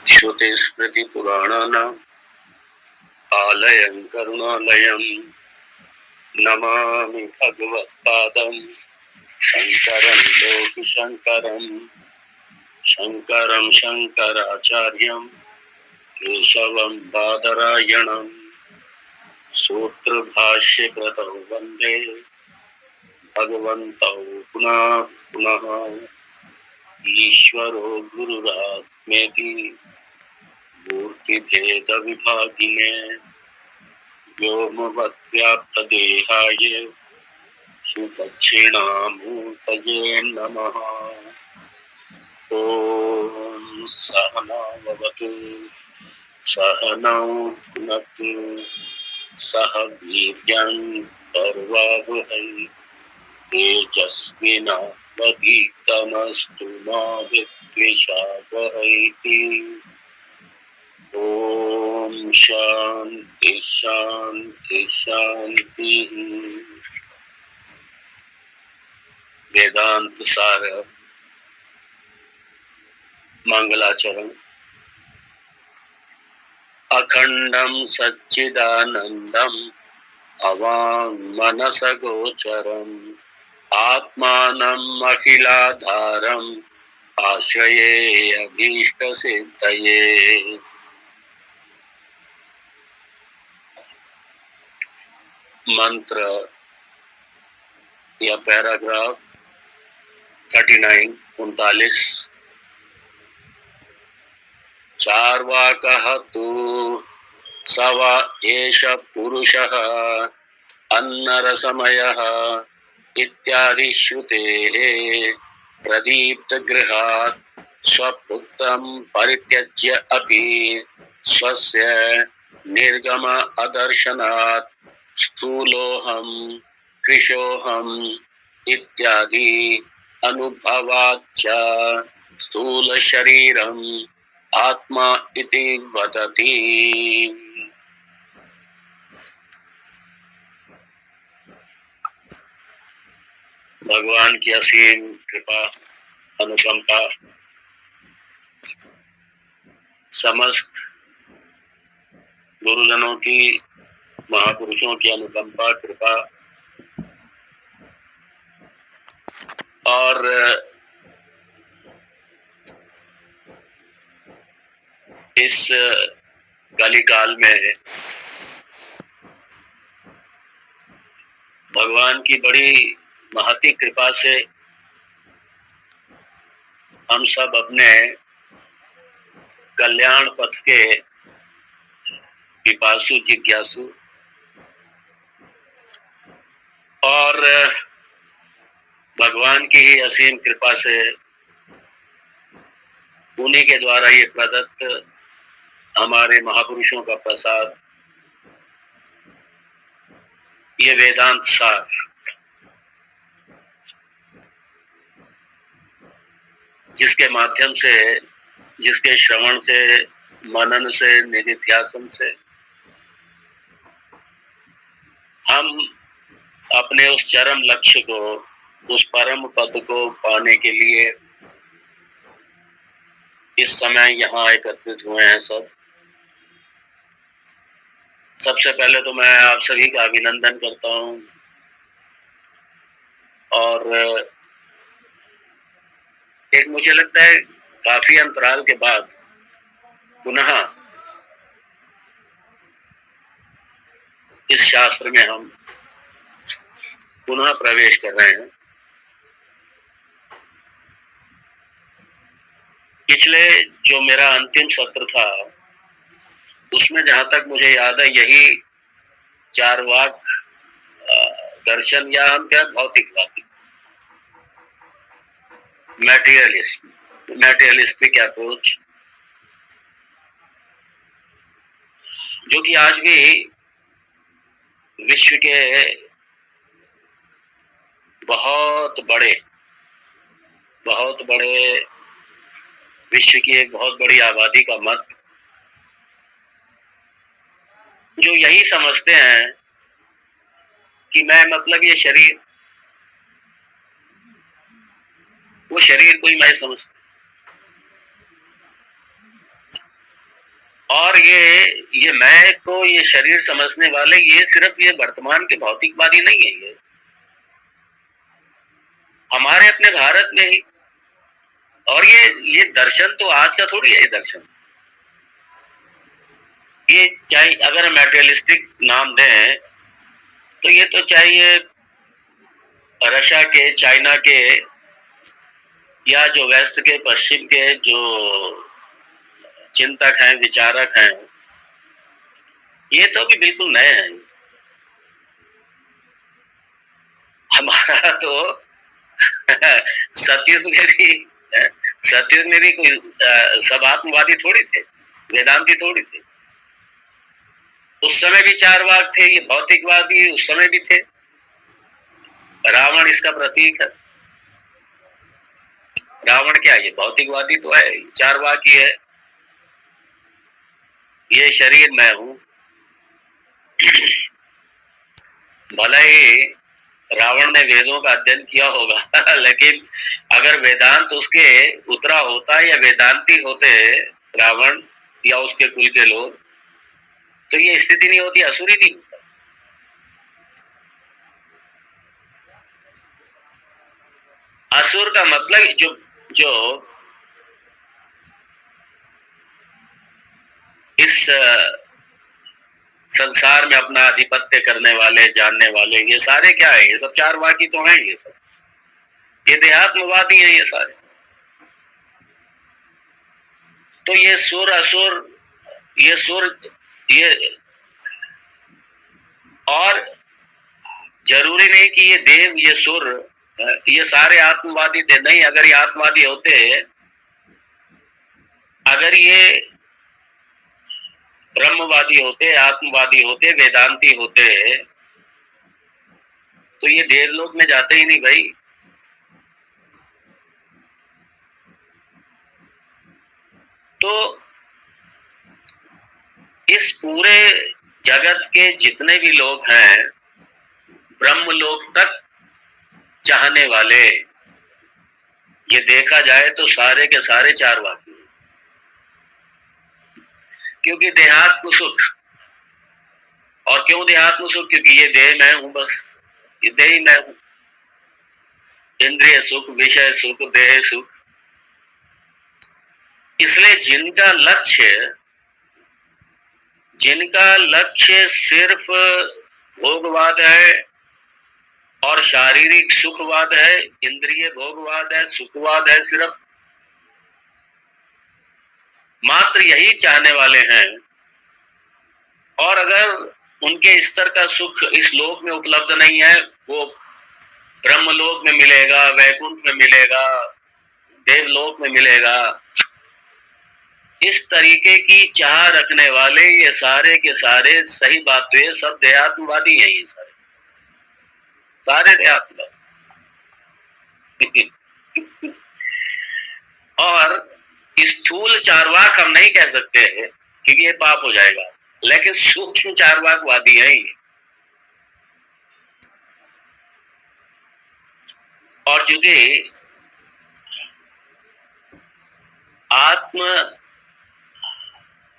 श्रुतिस्मृतिपुराणानाम् आलयं करुणालयं नमामि भगवत्पादं शङ्करं लोकशङ्करं शङ्करं शङ्कराचार्यं केशवं बादरायणं सूत्रभाष्यकृतौ वन्दे भगवन्तौ पुनः पुनः। ईश्वरो गुरुरात्मेति मूर्तिभेदविभागिने व्योमवद्व्याप्तदेहाय सुदक्षिणामूर्तये नमः। ॐ सहना भवतु सहनौ भुनक्तु सह वीर्यं कर्वावहै तेजस्विनावधीतमस्तु मा विद्विषावहै। ओम शांति शांति शांति। वेदांत सार मंगलाचरण। अखंडं सच्चिदानंदं अवां मनस गोचरम् आत्मानं अखिलाधारम् आश्रये अभीष्ट सिद्धये। मंत्र या पैराग्राफ 39 39। चार्वाकः तु स वा एष पुरुषः अन्नरसमयः इत्यादि श्रुतेः प्रदीप्तगृहात् स्वपुत्रं परित्यज्य अपि स्वस्य निर्गम अदर्शनात् स्थूलोऽहं कृशोऽहम् इत्यादि अनुभवाच्च स्थूल शरीरम् आत्मा इति वदति। भगवान की असीम कृपा अनुकंपा, समस्त गुरुजनों की, महापुरुषों की अनुकंपा कृपा और इस कलिकाल में भगवान की बड़ी महती कृपा से हम सब अपने कल्याण पथ के पिपासु जिज्ञासु और भगवान की ही असीम कृपा से उन्हीं के द्वारा ये प्रदत्त हमारे महापुरुषों का प्रसाद, ये वेदांत सार जिसके माध्यम से, जिसके श्रवण से, मनन से, निधिध्यासन से हम अपने उस चरम लक्ष्य को, उस परम पद को पाने के लिए इस समय यहाँ एकत्रित हुए हैं। सबसे पहले तो मैं आप सभी का अभिनंदन करता हूँ और एक मुझे लगता है काफी अंतराल के बाद पुनः इस शास्त्र में हम पुनः प्रवेश कर रहे हैं। पिछले जो मेरा अंतिम सत्र था उसमें जहां तक मुझे याद है यही चारवाक दर्शन या हम क्या भौतिकवादी, मैटेरियलिस्टिक अप्रोच, जो कि आज भी विश्व के बहुत बड़े विश्व की एक बहुत बड़ी आबादी का मत, जो यही समझते हैं कि मैं मतलब ये शरीर, वो शरीर को ही मैं समझता। और ये मैं को ये शरीर समझने वाले ये सिर्फ ये वर्तमान के भौतिकवादी नहीं है, ये हमारे अपने भारत में ही। और ये दर्शन तो आज का थोड़ी है, ये दर्शन ये चाहे अगर हम मटेरियलिस्टिक नाम दें तो ये तो चाहिए रशिया के, चाइना के, या जो वेस्ट के, पश्चिम के जो चिंतक हैं, विचारक हैं, ये तो भी बिल्कुल नए हैं। हमारा तो सतयुग में भी सतयुग में भी कोई सब आत्मवादी थोड़ी थे, वेदांती थोड़ी थे। उस समय भी चार वाक थे, ये भौतिकवादी उस समय भी थे। रावण इसका प्रतीक है। रावण क्या, ये भौतिकवादी तो है, चार वाक ही है, ये शरीर मैं हूं। भले ही रावण ने वेदों का अध्ययन किया होगा लेकिन अगर वेदांत उसके उतरा होता या वेदांती होते रावण या उसके कुल के लोग, तो ये स्थिति नहीं होती, असुरी नहीं होता। असुर का मतलब जो जो इस संसार में अपना आधिपत्य करने वाले, जानने वाले, ये सारे क्या है, ये सब चार वाकी तो हैं, ये सब ये देहात्मवादी हैं ये सारे। तो ये सुर असुर, ये सुर, ये और जरूरी नहीं कि ये देव, ये सुर, ये सारे आत्मवादी थे, नहीं। अगर ये आत्मवादी होते, अगर ये ब्रह्मवादी होते, आत्मवादी होते, वेदांती होते, तो ये देवलोक में जाते ही नहीं भाई। तो इस पूरे जगत के जितने भी लोग हैं, ब्रह्मलोक तक चाहने वाले, ये देखा जाए तो सारे के सारे चार वाक्य। क्योंकि देहात्म सुख, और क्यों देहात्म सुख, क्योंकि ये देह मैं हूं, बस ये देह ही मैं हूं। इंद्रिय सुख, विषय सुख, देह सुख। इसलिए जिनका लक्ष्य सिर्फ भोगवाद है और शारीरिक सुखवाद है, इंद्रिय भोगवाद है, सुखवाद है, सिर्फ मात्र यही चाहने वाले हैं, और अगर उनके स्तर का सुख इस लोक में उपलब्ध नहीं है, वो ब्रह्मलोक में मिलेगा, वैकुंठ में मिलेगा, देवलोक में मिलेगा, इस तरीके की चाह रखने वाले ये सारे के सारे, सही बात तो ये सब देहात्मवादी हैं, ये सारे सारे देहात्मवादी और स्थूल चारवाक हम नहीं कह सकते हैं क्योंकि ये पाप हो जाएगा, लेकिन सूक्ष्म चारवाकवादी हैं ये। और चूंकि आत्म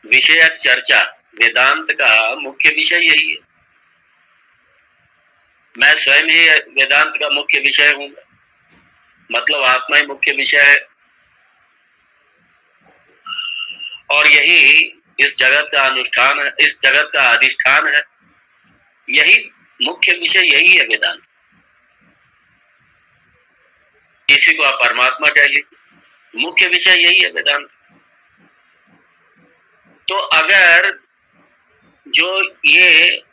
विषयक चर्चा वेदांत का मुख्य विषय यही है, मैं स्वयं ही वेदांत का मुख्य विषय हूं, मतलब आत्मा ही मुख्य विषय है, और यही इस जगत का अनुष्ठान है, इस जगत का अधिष्ठान है, यही मुख्य विषय यही है वेदांत। इसी को आप परमात्मा कह लीजिए, मुख्य विषय यही है वेदांत। तो अगर जो ये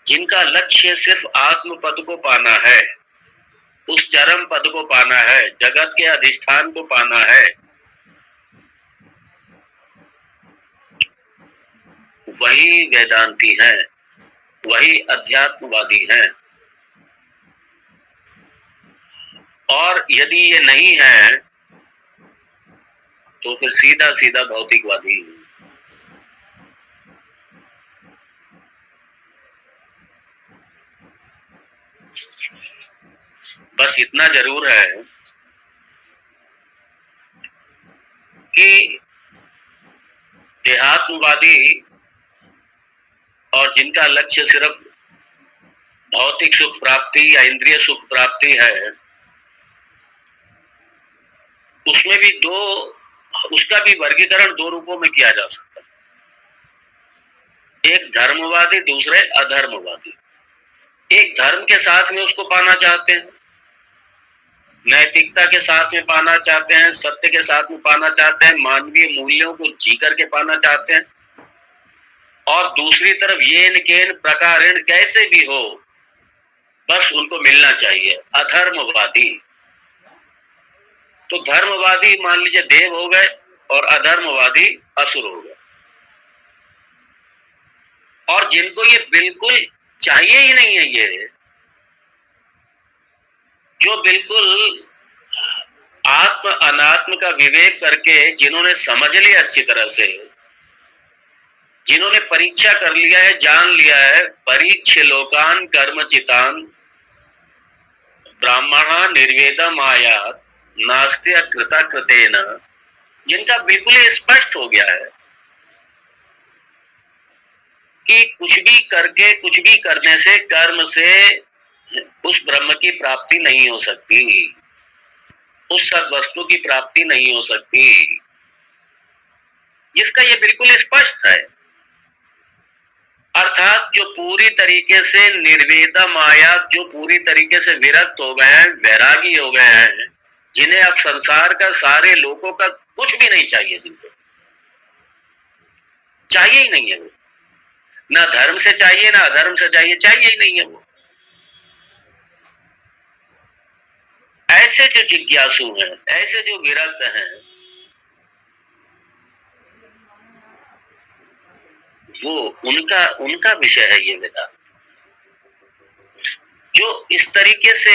जिनका लक्ष्य सिर्फ आत्म पद को पाना है, उस चरम पद को पाना है, जगत के अधिष्ठान को पाना है, वही वेदांती हैं, वही अध्यात्मवादी हैं। और यदि ये नहीं है तो फिर सीधा सीधा भौतिकवादी। बस इतना जरूर है कि देहात्मवादी और जिनका लक्ष्य सिर्फ भौतिक सुख प्राप्ति या इंद्रिय सुख प्राप्ति है, उसमें भी उसका भी वर्गीकरण दो रूपों में किया जा सकता है, एक धर्मवादी, दूसरे अधर्मवादी। एक धर्म के साथ में उसको पाना चाहते हैं, नैतिकता के साथ में पाना चाहते हैं, सत्य के साथ में पाना चाहते हैं, मानवीय मूल्यों को जी करके पाना चाहते हैं, और दूसरी तरफ येन केन प्रकारेण कैसे भी हो बस उनको मिलना चाहिए, अधर्मवादी। तो धर्मवादी मान लीजिए देव हो गए और अधर्मवादी असुर हो गए। और जिनको ये बिल्कुल चाहिए ही नहीं है, ये जो बिल्कुल आत्म अनात्म का विवेक करके जिन्होंने समझ लिया अच्छी तरह से, जिन्होंने परीक्षा कर लिया है, जान लिया है, परीक्ष लोकान कर्मचितान ब्राह्मणा निर्वेदम आयात नास्त्य कृता कृतेन, जिनका बिल्कुल स्पष्ट हो गया है कि कुछ भी करके, कुछ भी करने से, कर्म से उस ब्रह्म की प्राप्ति नहीं हो सकती, उस सद्वस्तु की प्राप्ति नहीं हो सकती, जिसका ये बिल्कुल स्पष्ट है। अर्थात जो पूरी तरीके से निर्वेदम आयात, जो पूरी तरीके से विरक्त हो गए हैं, वैरागी हो गए हैं, जिन्हें अब संसार का, सारे लोगों का कुछ भी नहीं चाहिए, जिनको चाहिए ही नहीं है वो, ना धर्म से चाहिए ना अधर्म से चाहिए, चाहिए ही नहीं है वो। ऐसे जो जिज्ञासु हैं, ऐसे जो विरक्त हैं, वो उनका विषय है ये वेदांत। जो इस तरीके से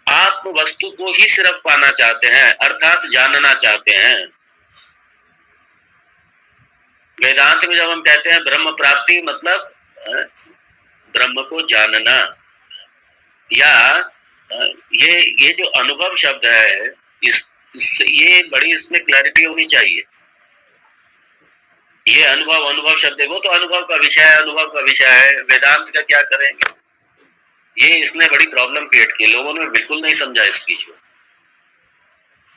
आत्म वस्तु को ही सिर्फ पाना चाहते हैं, अर्थात जानना चाहते हैं। वेदांत में जब हम कहते हैं ब्रह्म प्राप्ति, मतलब ब्रह्म को जानना, या ये जो अनुभव शब्द है, ये बड़ी इसमें क्लैरिटी होनी चाहिए। ये अनुभव शब्द है, वो तो अनुभव का विषय है, अनुभव का विषय है, वेदांत का क्या करेंगे? ये इसने बड़ी प्रॉब्लम क्रिएट की, लोगों ने बिल्कुल नहीं समझा इस चीज को।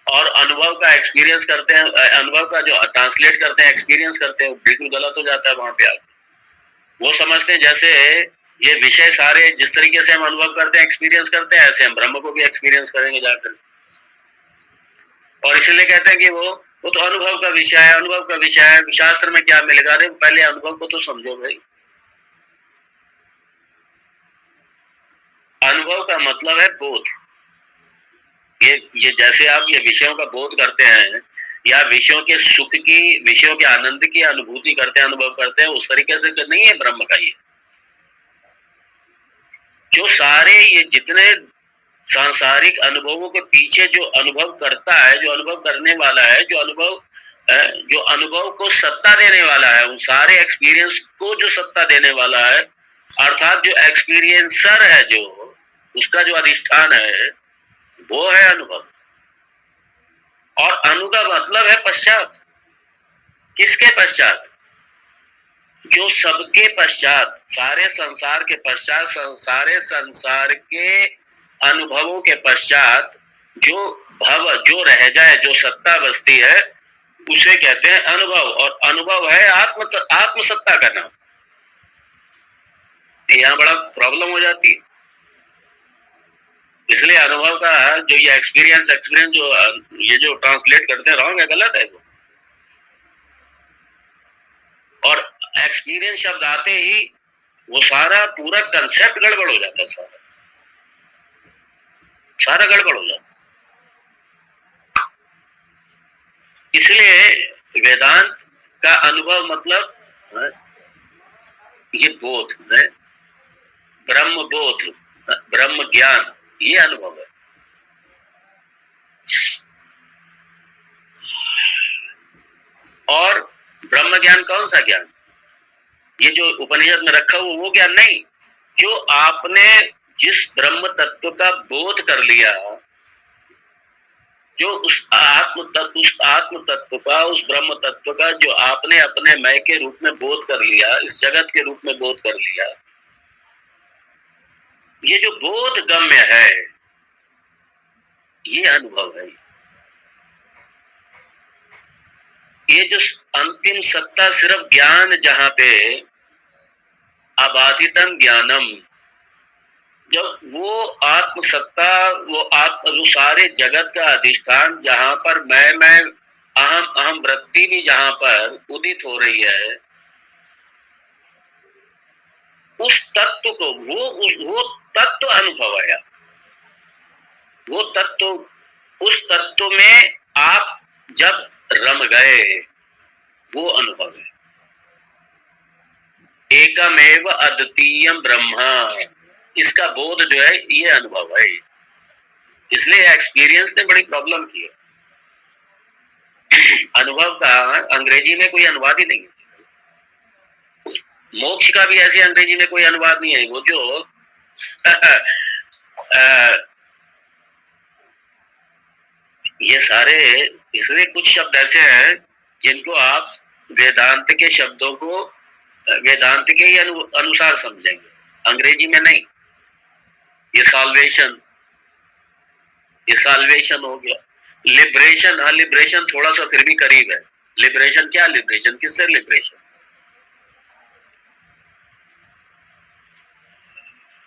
और अनुभव का एक्सपीरियंस करते हैं, अनुभव का जो ट्रांसलेट करते हैं, एक्सपीरियंस करते हैं, बिल्कुल गलत हो जाता है वहां पे आके। वो समझते हैं जैसे ये विषय सारे जिस तरीके से हम अनुभव करते हैं, एक्सपीरियंस करते हैं, ऐसे हम ब्रह्म को भी एक्सपीरियंस करेंगे जाकर। और इसलिए कहते हैं कि वो तो अनुभव का विषय है, अनुभव का विषय है, शास्त्र में क्या मिलेगा? अरे पहले अनुभव को तो समझो भाई। अनुभव का मतलब है बोध। ये जैसे आप ये विषयों का बोध करते हैं, या विषयों के सुख की, विषयों के आनंद की अनुभूति करते हैं, अनुभव करते हैं, उस तरीके से नहीं है ब्रह्म का। ये जो सारे ये जितने सांसारिक अनुभवों के पीछे जो अनुभव करता है, जो अनुभव करने वाला है, जो अनुभव को सत्ता देने वाला है, उन सारे एक्सपीरियंस को जो सत्ता देने वाला है, अर्थात जो एक्सपीरियंसर है, जो उसका जो अधिष्ठान है, वो है अनुभव। और अनु का मतलब है पश्चात। किसके पश्चात? जो सबके पश्चात, सारे संसार के पश्चात, सारे संसार के अनुभवों के पश्चात जो भव, जो रह जाए, जो सत्ता बसती है, उसे कहते हैं अनुभव। और अनुभव है आत्म सत्ता का नाम। यहाँ बड़ा प्रॉब्लम हो जाती है। इसलिए अनुभव का जो ये एक्सपीरियंस जो ये जो ट्रांसलेट करते हैं, रॉन्ग है, गलत है वो। और एक्सपीरियंस शब्द आते ही वो सारा पूरा कंसेप्ट गड़बड़ हो जाता है, सारा गड़बड़ हो जाता है। इसलिए वेदांत का अनुभव मतलब ये बोध है, ब्रह्म बोध, ब्रह्म ज्ञान, ये अनुभव है। और ब्रह्म ज्ञान कौन सा ज्ञान? ये जो उपनिषद में रखा हुआ वो ज्ञान नहीं, जो आपने जिस ब्रह्म तत्व का बोध कर लिया, जो उस आत्म तत्व का, उस ब्रह्म तत्व का जो आपने अपने मैं के रूप में बोध कर लिया, इस जगत के रूप में बोध कर लिया, ये जो बोध गम्य है, ये अनुभव है। ये जो अंतिम सत्ता सिर्फ ज्ञान, जहां पे अबाधितम ज्ञानम, जब वो आत्म सत्ता, वो सारे जगत का अधिष्ठान, जहां पर मैं अहम अहम वृत्ति भी जहां पर उदित हो रही है, उस तत्व को, वो तत्व अनुभव आया, वो तत्व, उस तत्व में आप जब रम गए, वो अनुभव है। एकमेव अद्वितीयम ब्रह्मा, इसका बोध जो है, ये अनुभव है। इसलिए एक्सपीरियंस ने बड़ी प्रॉब्लम की है। अनुभव का अंग्रेजी में कोई अनुवाद ही नहीं है। मोक्ष का भी ऐसे अंग्रेजी में कोई अनुवाद नहीं है। वो जो ये सारे, इसलिए कुछ शब्द ऐसे हैं जिनको आप वेदांत के शब्दों को वेदांत के ही अनुसार समझेंगे, अंग्रेजी में नहीं। ये साल्वेशन हो गया। लिबरेशन, हाँ लिबरेशन थोड़ा सा फिर भी करीब है। लिबरेशन क्या, लिबरेशन किससे लिबरेशन?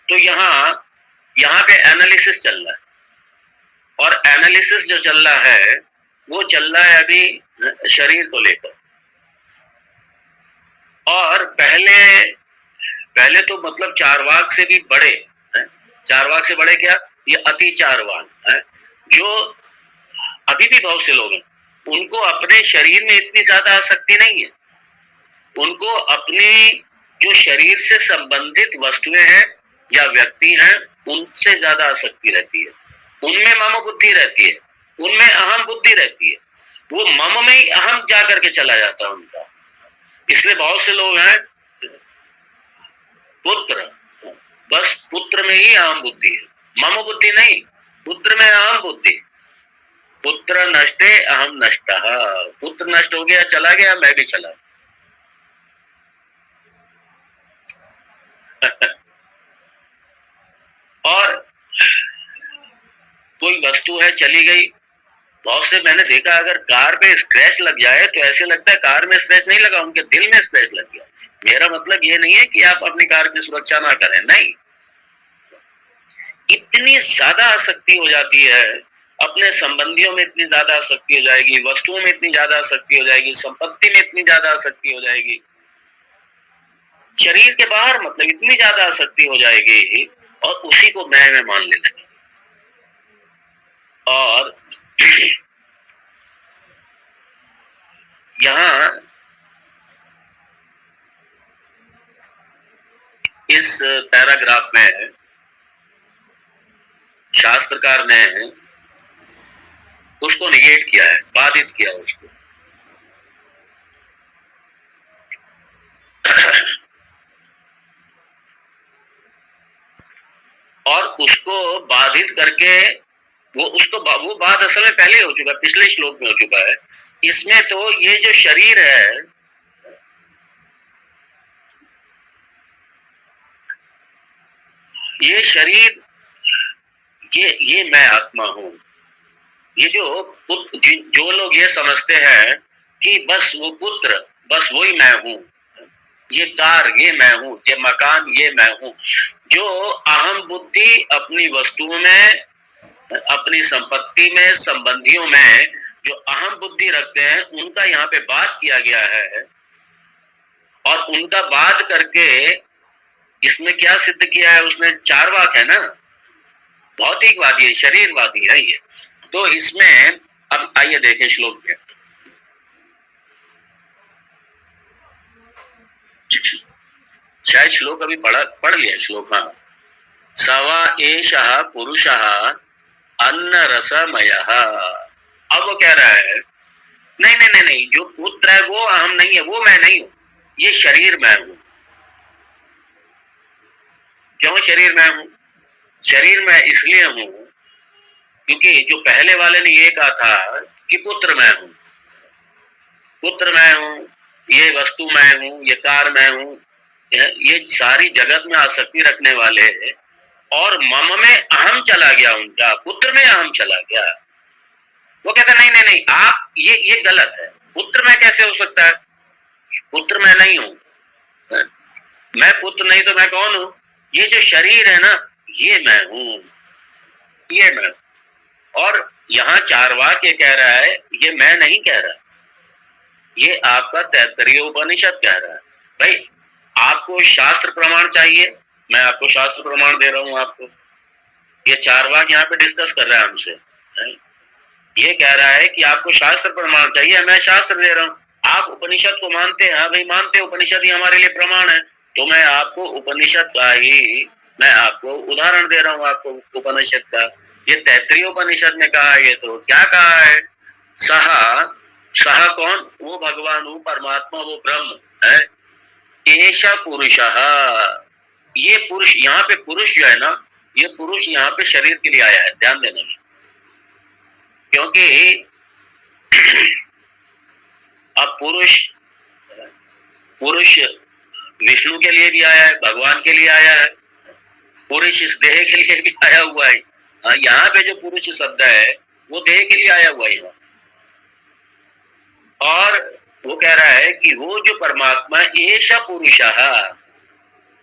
तो यहाँ पे एनालिसिस चल रहा है, और एनालिसिस जो चल रहा है वो चल रहा है अभी शरीर को लेकर। और पहले तो मतलब चारवाक से भी बड़े है। चारवाक से बड़े क्या, ये अति चारवाक है, जो अभी भी बहुत से लोग हैं, उनको अपने शरीर में इतनी ज्यादा आसक्ति नहीं है। उनको अपनी जो शरीर से संबंधित वस्तुएं हैं या व्यक्ति हैं, उनसे ज्यादा आसक्ति रहती है। उनमें मम बुद्धि रहती है, उनमें अहम बुद्धि रहती है। वो मम में ही अहम जा करके चला जाता है उनका। इसलिए बहुत से लोग हैं पुत्र, बस पुत्र में ही अहम बुद्धि है, मम बुद्धि नहीं, पुत्र में अहम बुद्धि। पुत्र नष्टे अहम नष्टः, पुत्र नष्ट हो गया, चला गया, मैं भी चला। और कोई वस्तु है चली गई, बहुत से मैंने देखा, अगर कार पे स्क्रैच लग जाए तो ऐसे लगता है कार में स्क्रैच नहीं लगा, उनके दिल में स्क्रैच लग गया। मेरा मतलब ये नहीं है कि आप अपनी कार की सुरक्षा ना करें, नहीं। इतनी ज्यादा आसक्ति हो जाती है, अपने संबंधियों में इतनी ज्यादा आसक्ति हो जाएगी, वस्तुओं में इतनी ज्यादा आसक्ति हो जाएगी, संपत्ति में इतनी ज्यादा आसक्ति हो जाएगी, शरीर के बाहर मतलब इतनी ज्यादा आसक्ति हो जाएगी, और उसी को मैं मान लेने लगेगी। और यहाँ इस पैराग्राफ में शास्त्रकार ने उसको निगेट किया है, बाधित किया उसको। और उसको बाधित करके वो बात असल में पहले हो चुका है, पिछले श्लोक में हो चुका है। इसमें तो ये जो शरीर है, ये शरीर, ये मैं आत्मा हूं। ये जो लोग ये समझते हैं कि बस वो पुत्र, बस वही मैं हूं, ये कार ये मैं हूं, ये मकान ये मैं हूं, जो अहम बुद्धि अपनी वस्तुओं में, अपनी संपत्ति में, संबंधियों में जो अहम बुद्धि रखते हैं, उनका यहाँ पे बात किया गया है। और उनका बात करके इसमें क्या सिद्ध किया है उसने? चारवाक है ना, भौतिकवादी है, शरीरवादी है ये। तो इसमें अब आइए देखें श्लोक में, शायद श्लोक अभी पढ़ लिया श्लोक। हाँ, सवा एषः पुरुषः अन्न रसमयः। अब वो कह रहा है नहीं नहीं नहीं नहीं, जो पुत्र है वो अहम नहीं है, वो मैं नहीं हूं, ये शरीर मैं हूं। क्यों शरीर मैं हूं? शरीर मैं इसलिए हूं क्योंकि जो पहले वाले ने ये कहा था कि पुत्र मैं हूं, पुत्र मैं हूं, ये वस्तु मैं हूं, ये कार मैं हूं, ये सारी जगत में आसक्ति रखने वाले, और मम में अहम चला गया, उनका पुत्र में अहम चला गया। वो कहता नहीं नहीं नहीं, आप ये गलत है, पुत्र मैं कैसे हो सकता है, पुत्र मैं नहीं हूं, मैं पुत्र नहीं तो मैं कौन हूं, ये जो शरीर है ना ये मैं हूं, ये मैं। और यहाँ चारवाक ये कह रहा है, ये मैं नहीं कह रहा, ये आपका तैत्तरीय उपनिषद कह रहा है। भाई आपको शास्त्र प्रमाण चाहिए, मैं आपको शास्त्र प्रमाण दे रहा हूं आपको। ये चारवाक यहाँ पे डिस्कस कर रहा है हमसे, ये कह रहा है कि आपको शास्त्र प्रमाण चाहिए, मैं शास्त्र दे रहा हूँ। आप उपनिषद को मानते हैं, हाँ भाई मानते, उपनिषद ही हमारे लिए प्रमाण है, तो मैं आपको उपनिषद का ही मैं आपको उदाहरण दे रहा हूँ, आपको उपनिषद का। ये तैत्तरीय उपनिषद ने कहा, ये तो क्या कहा है, सह कौन, वो भगवान, वो परमात्मा, वो ब्रह्म है, एषा पुरुषः, ये पुरुष, यहाँ पे पुरुष जो है ना, ये पुरुष यहाँ पे शरीर के लिए आया है, ध्यान देना, क्योंकि अब पुरुष विष्णु के लिए भी आया है, भगवान के लिए आया है, पुरुष इस देह के लिए भी आया हुआ है। यहाँ पे जो पुरुष शब्द है वो देह के लिए आया हुआ है यहाँ। और वो कह रहा है कि वो जो परमात्मा, एषा पुरुषः,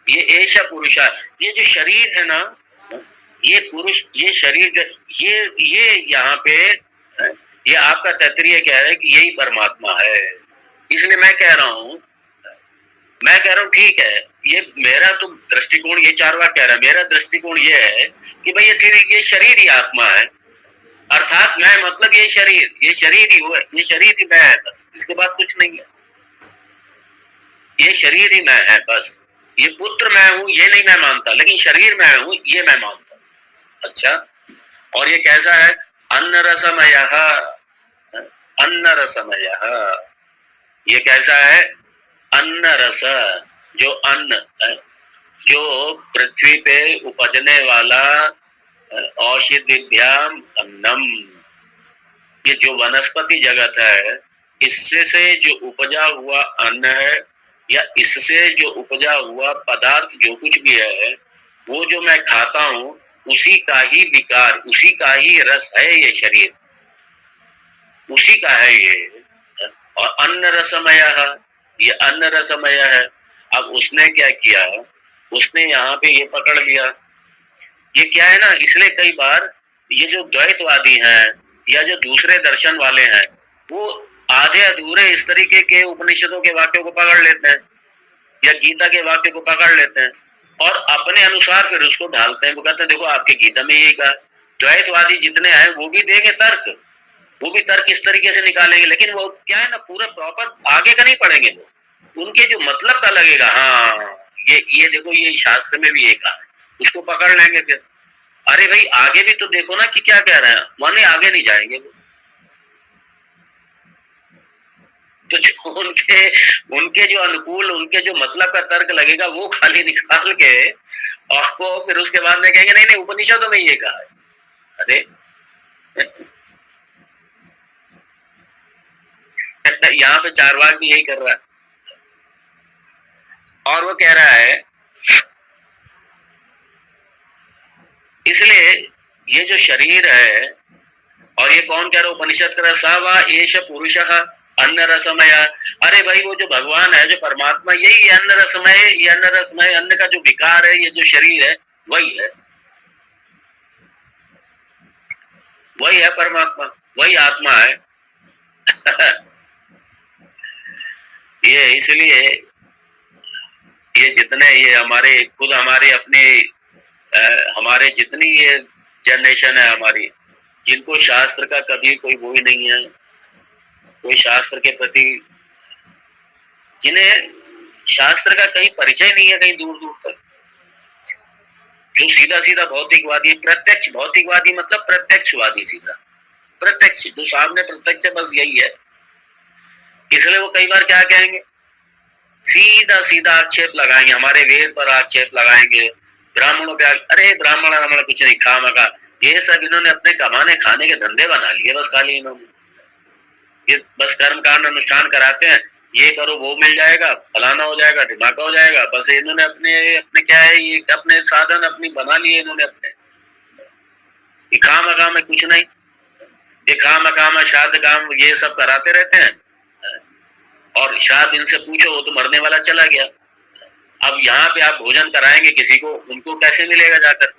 ये एषा पुरुषः, ये जो शरीर है ना, ये पुरुष, ये शरीर, ये यहाँ पे ये आपका तैत्तरीय कह रहा है कि यही परमात्मा है। इसलिए मैं कह रहा हूं ठीक है, ये मेरा तो दृष्टिकोण, ये चारवाक कह रहा है, मेरा दृष्टिकोण ये है कि भाई ये शरीर ही आत्मा है, अर्थात मैं मतलब ये शरीर ही वो है, ये शरीर ही मैं है, बस इसके बाद कुछ नहीं है, ये शरीर ही मैं है बस। ये पुत्र मैं हूं ये नहीं मैं मानता, लेकिन शरीर मैं हूं ये मैं मानता। अच्छा, और ये कैसा है, अन्न रसमयः, अन्न रसमयः, ये कैसा है, अन्न रस, जो अन्न है, जो पृथ्वी पे उपजने वाला, औषधिभ्याम अन्नम, ये जो वनस्पति जगत है, इससे से जो उपजा हुआ अन्न है, या इससे जो उपजा हुआ पदार्थ जो कुछ भी है, वो जो मैं खाता हूं, उसी का ही विकार, उसी का ही रस है ये शरीर, उसी का है ये। और अन्न रसमय, ये अन्न रसमय है। अब उसने क्या किया, उसने यहाँ पे ये पकड़ लिया, ये क्या है ना, इसलिए कई बार ये जो द्वैतवादी हैं या जो दूसरे दर्शन वाले हैं, वो आधे अधूरे इस तरीके के उपनिषदों के वाक्यों को पकड़ लेते हैं या गीता के वाक्य को पकड़ लेते हैं और अपने अनुसार फिर उसको ढालते हैं। वो कहते हैं देखो आपके गीता में यही कहा। द्वैतवादी जितने हैं वो भी देंगे तर्क, वो भी तर्क इस तरीके से निकालेंगे, लेकिन वो क्या है ना, पूरा प्रॉपर आगे का नहीं पढ़ेंगे, वो उनके जो मतलब का लगेगा, हाँ ये देखो ये शास्त्र में भी ये कहा है, उसको पकड़ लेंगे फिर। अरे भाई आगे भी तो देखो ना कि क्या कह रहे हैं, माने आगे नहीं जाएंगे वो। तो जो उनके जो अनुकूल, उनके जो मतलब का तर्क लगेगा वो खाली निकाल के, और वो फिर उसके बाद में कहेंगे नहीं नहीं उपनिषदों में ये कहा है। अरे यहाँ पे चारवाक भी यही कर रहा है, और वो कह रहा है, इसलिए ये जो शरीर है, और ये कौन कह रहा है, उपनिषद कह रहा है, स वा एष पुरुषः अन्न रसमय। अरे भाई वो जो भगवान है, जो परमात्मा, यही अन्न रसमय, ये अन्न रसमय, अन्न का जो विकार है, ये जो शरीर है वही है, वही है परमात्मा, वही आत्मा है। ये इसलिए ये जितने ये हमारे खुद हमारे अपने हमारे जितनी ये जनरेशन है हमारी, जिनको शास्त्र का कभी कोई वो ही नहीं है, कोई शास्त्र के प्रति, जिन्हें शास्त्र का कहीं परिचय नहीं है कहीं दूर दूर तक, जो सीधा सीधा भौतिकवादी, प्रत्यक्ष भौतिकवादी मतलब प्रत्यक्षवादी, सीधा प्रत्यक्ष, जो सामने प्रत्यक्ष है बस यही है। इसलिए वो कई बार क्या कहेंगे, सीधा सीधा आक्षेप लगाएंगे, हमारे वेद पर आक्षेप लगाएंगे, ब्राह्मणों पे, अरे ब्राह्मण कुछ नहीं, खामखा ये सब इन्होंने अपने कमाने खाने के धंधे बना लिए बस खाली इन्होंने। ये बस कर्म कांड अनुष्ठान कराते हैं, ये करो वो मिल जाएगा, फलाना हो जाएगा, ढिमाका हो जाएगा। बस इन्होंने अपने अपने क्या है, ये अपने साधन अपनी बना लिए इन्होंने अपने। ये खामखा में कुछ नहीं, ये खामखा में श्राद्ध काम ये सब कराते रहते हैं। और श्राद्ध इनसे पूछो वो तो मरने वाला चला गया। अब यहाँ पे आप भोजन कराएंगे किसी को, उनको कैसे मिलेगा जाकर,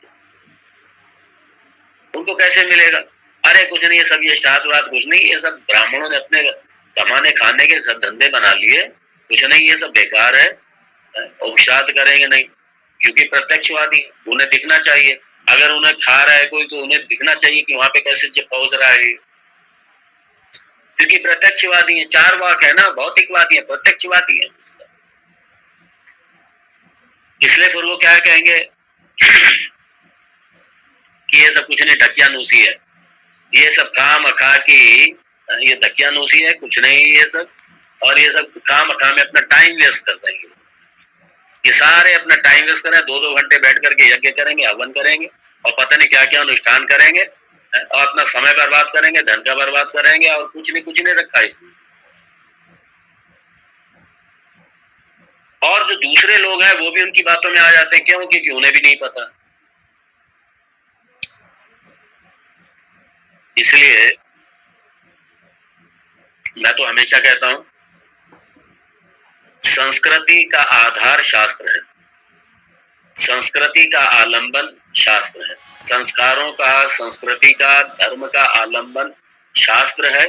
उनको कैसे मिलेगा? अरे कुछ नहीं, ये सब ये श्राद्ध वाद कुछ नहीं, ये सब ब्राह्मणों ने अपने कमाने खाने के सब धंधे बना लिए, कुछ नहीं, ये सब बेकार है। और श्राद्ध करेंगे नहीं, क्योंकि प्रत्यक्षवादी, उन्हें दिखना चाहिए। अगर उन्हें खा रहा है कोई तो उन्हें दिखना चाहिए कि वहां पे कैसे पहुंच रहा है, क्योंकि प्रत्यक्षवादी है। चार वाक है ना, भौतिकवादी है, प्रत्यक्षवादी है। इसलिए फिर वो क्या कहेंगे कि ये सब कुछ नहीं, ढकियानुसी है, ये सब काम अखा की, ये ढकियानुसी है, कुछ नहीं ये सब। और ये सब काम अखा में अपना टाइम वेस्ट कर देंगे। ये सारे अपना टाइम वेस्ट करें, 2-2 घंटे बैठ करके यज्ञ करेंगे, हवन करेंगे और पता नहीं क्या क्या अनुष्ठान करेंगे और अपना समय बर्बाद करेंगे, धन का बर्बाद करेंगे और कुछ नहीं रखा इसमें। और जो दूसरे लोग हैं वो भी उनकी बातों में आ जाते हैं, क्यों? क्योंकि उन्हें भी नहीं पता। इसलिए मैं तो हमेशा कहता हूं, संस्कृति का आधार शास्त्र है, संस्कृति का आलंबन शास्त्र है, संस्कारों का, संस्कृति का, धर्म का आलंबन शास्त्र है।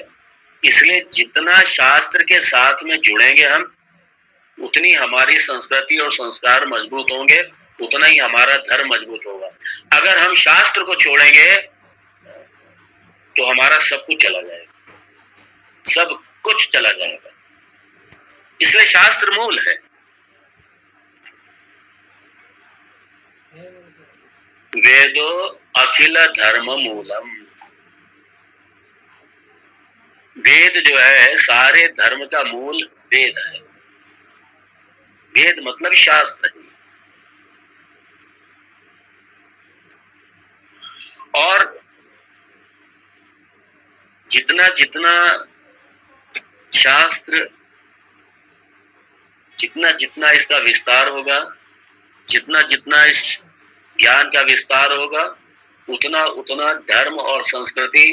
इसलिए जितना शास्त्र के साथ में जुड़ेंगे हम, उतनी हमारी संस्कृति और संस्कार मजबूत होंगे, उतना ही हमारा धर्म मजबूत होगा। अगर हम शास्त्र को छोड़ेंगे तो हमारा सब कुछ चला जाएगा, सब कुछ चला जाएगा। इसलिए शास्त्र मूल है। वेदो अखिल धर्म मूलम, वेद जो है सारे धर्म का मूल वेद है। वेद मतलब शास्त्र है। और जितना जितना शास्त्र, जितना जितना इसका विस्तार होगा, जितना जितना इस ज्ञान का विस्तार होगा, उतना उतना धर्म और संस्कृति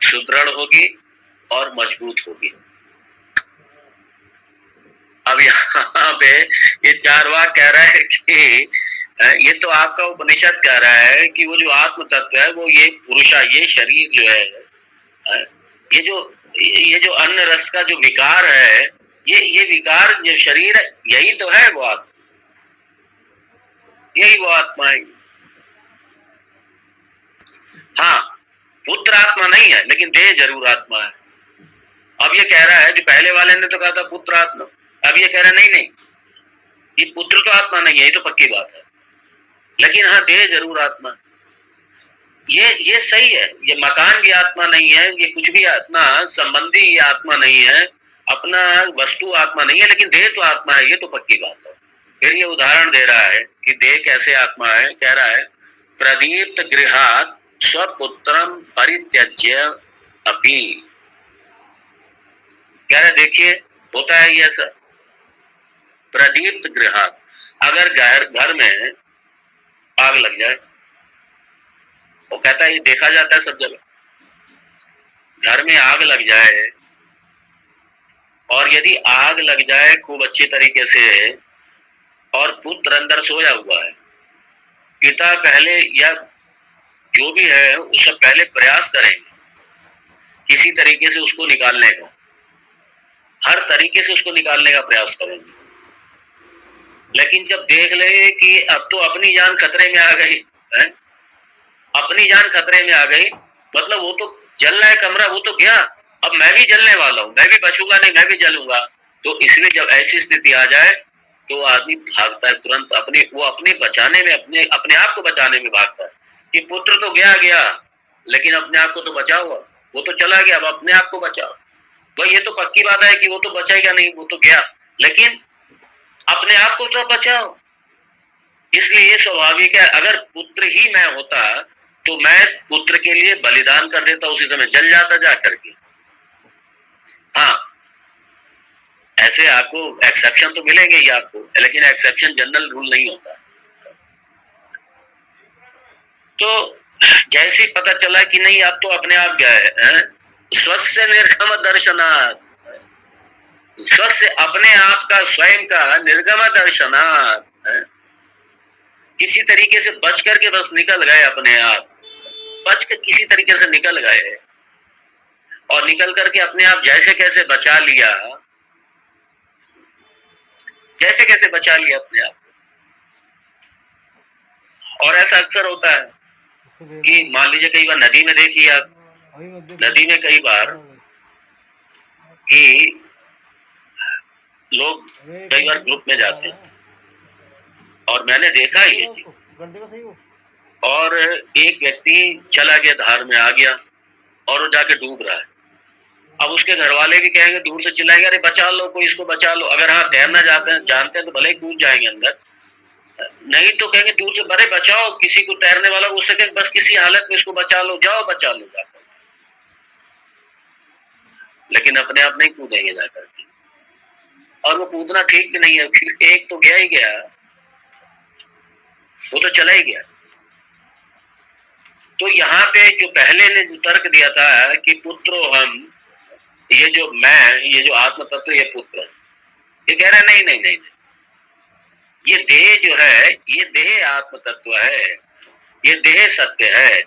सुदृढ़ होगी और मजबूत होगी। अब यहाँ पे ये चारवाक कह रहा है कि ये तो आपका उपनिषद कह रहा है कि वो जो आत्म तत्व है, वो ये पुरुषा, ये शरीर जो है, ये जो अन्न रस का जो विकार है, ये विकार जो शरीर है, यही तो है वो आत्मा, यही वो आत्मा है। हाँ, पुत्र आत्मा नहीं है, लेकिन देह जरूर आत्मा है। अब ये कह रहा है, जो पहले वाले ने तो कहा था पुत्र आत्मा, अब ये कह रहा है नहीं, ये पुत्र तो आत्मा नहीं है, ये तो पक्की बात है, लेकिन हाँ देह जरूर आत्मा। ये सही है, ये मकान भी आत्मा नहीं है, ये कुछ भी अपना संबंधी आत्मा नहीं है, अपना वस्तु आत्मा नहीं है, लेकिन देह तो आत्मा है, ये तो पक्की बात है। फिर ये उदाहरण दे रहा है कि देह कैसे आत्मा है। कह रहा है, प्रदीप्त गृहात स्वपुत्रम परित्यज्य अपि। कह रहे देखिए होता है ये ऐसा, प्रदीप्त गृहात, अगर घर में आग लग जाए, वो कहता है ये देखा जाता है सब जगह, घर में आग लग जाए और यदि आग लग जाए खूब अच्छी तरीके से और पुत्र अंदर सोया हुआ है, पिता पहले या जो भी है उससे पहले प्रयास करेंगे किसी तरीके से उसको निकालने का, हर तरीके से उसको निकालने का प्रयास करेंगे। लेकिन जब देख ले कि अब तो अपनी जान खतरे में आ गई है, अपनी जान खतरे में आ गई, मतलब वो तो जल रहा है कमरा, वो तो गया, अब मैं भी जलने वाला हूं, मैं भी बचूंगा नहीं, मैं भी जलूंगा। तो इसलिए जब ऐसी स्थिति आ जाए तो आदमी भागता है तुरंत, अपने बचाने में, अपने आप को बचाने में भागता है कि पुत्र तो गया, लेकिन अपने आप को तो बचाओ, वो तो चला गया, अब अपने आप को बचाओ। भाई ये तो पक्की बात है कि वो तो बचाएगा नहीं, वो तो गया, लेकिन अपने आप को तो बचाओ। इसलिए ये स्वाभाविक है, अगर पुत्र ही मैं होता तो मैं पुत्र के लिए बलिदान कर देता, उसी समय जल जाता जा करके। हाँ, ऐसे आपको एक्सेप्शन तो मिलेंगे ही आपको, लेकिन एक्सेप्शन जनरल रूल नहीं होता। तो जैसे ही पता चला कि नहीं अब तो अपने आप गए, स्वस्य निर्गम दर्शनात्, स्वस्य अपने आप का स्वयं का निर्गम दर्शनात्, किसी तरीके से बच करके बस निकल गए, अपने आप बच के किसी तरीके से निकल गए, और निकल करके अपने आप जैसे कैसे बचा लिया, जैसे कैसे बचा लिया अपने आप। और ऐसा अक्सर होता है कि मान लीजिए कई बार नदी में देखिए आप, नदी में कई बार कि लोग कई बार ग्रुप में जाते हैं, और मैंने देखा है ये चीज, और एक व्यक्ति चला गया, धार में आ गया और वो जाके डूब रहा है। अब उसके घर वाले भी कहेंगे, दूर से चिल्लाएंगे, अरे बचा लो, कोई इसको बचा लो। अगर हाँ तैरना जानते हैं तो भले ही कूद जाएंगे अंदर, नहीं तो कहेंगे दूर से, बड़े बचाओ, किसी को तैरने वाला उससे कहेंगे बस किसी हालत में इसको बचा लो, जाओ बचा लो जाकर। लेकिन अपने आप नहीं कूदेंगे जाकर के, और वो कूदना ठीक भी नहीं है, फिर एक तो गया ही गया, वो तो चला ही गया। तो यहाँ पे जो पहले ने जो तर्क दिया था कि पुत्रो हम, ये जो मैं, ये जो आत्म तत्व, ये पुत्र है, ये कह रहा है नहीं नहीं नहीं, ये देह जो है, ये देह आत्म तत्व है, ये देह सत्य है,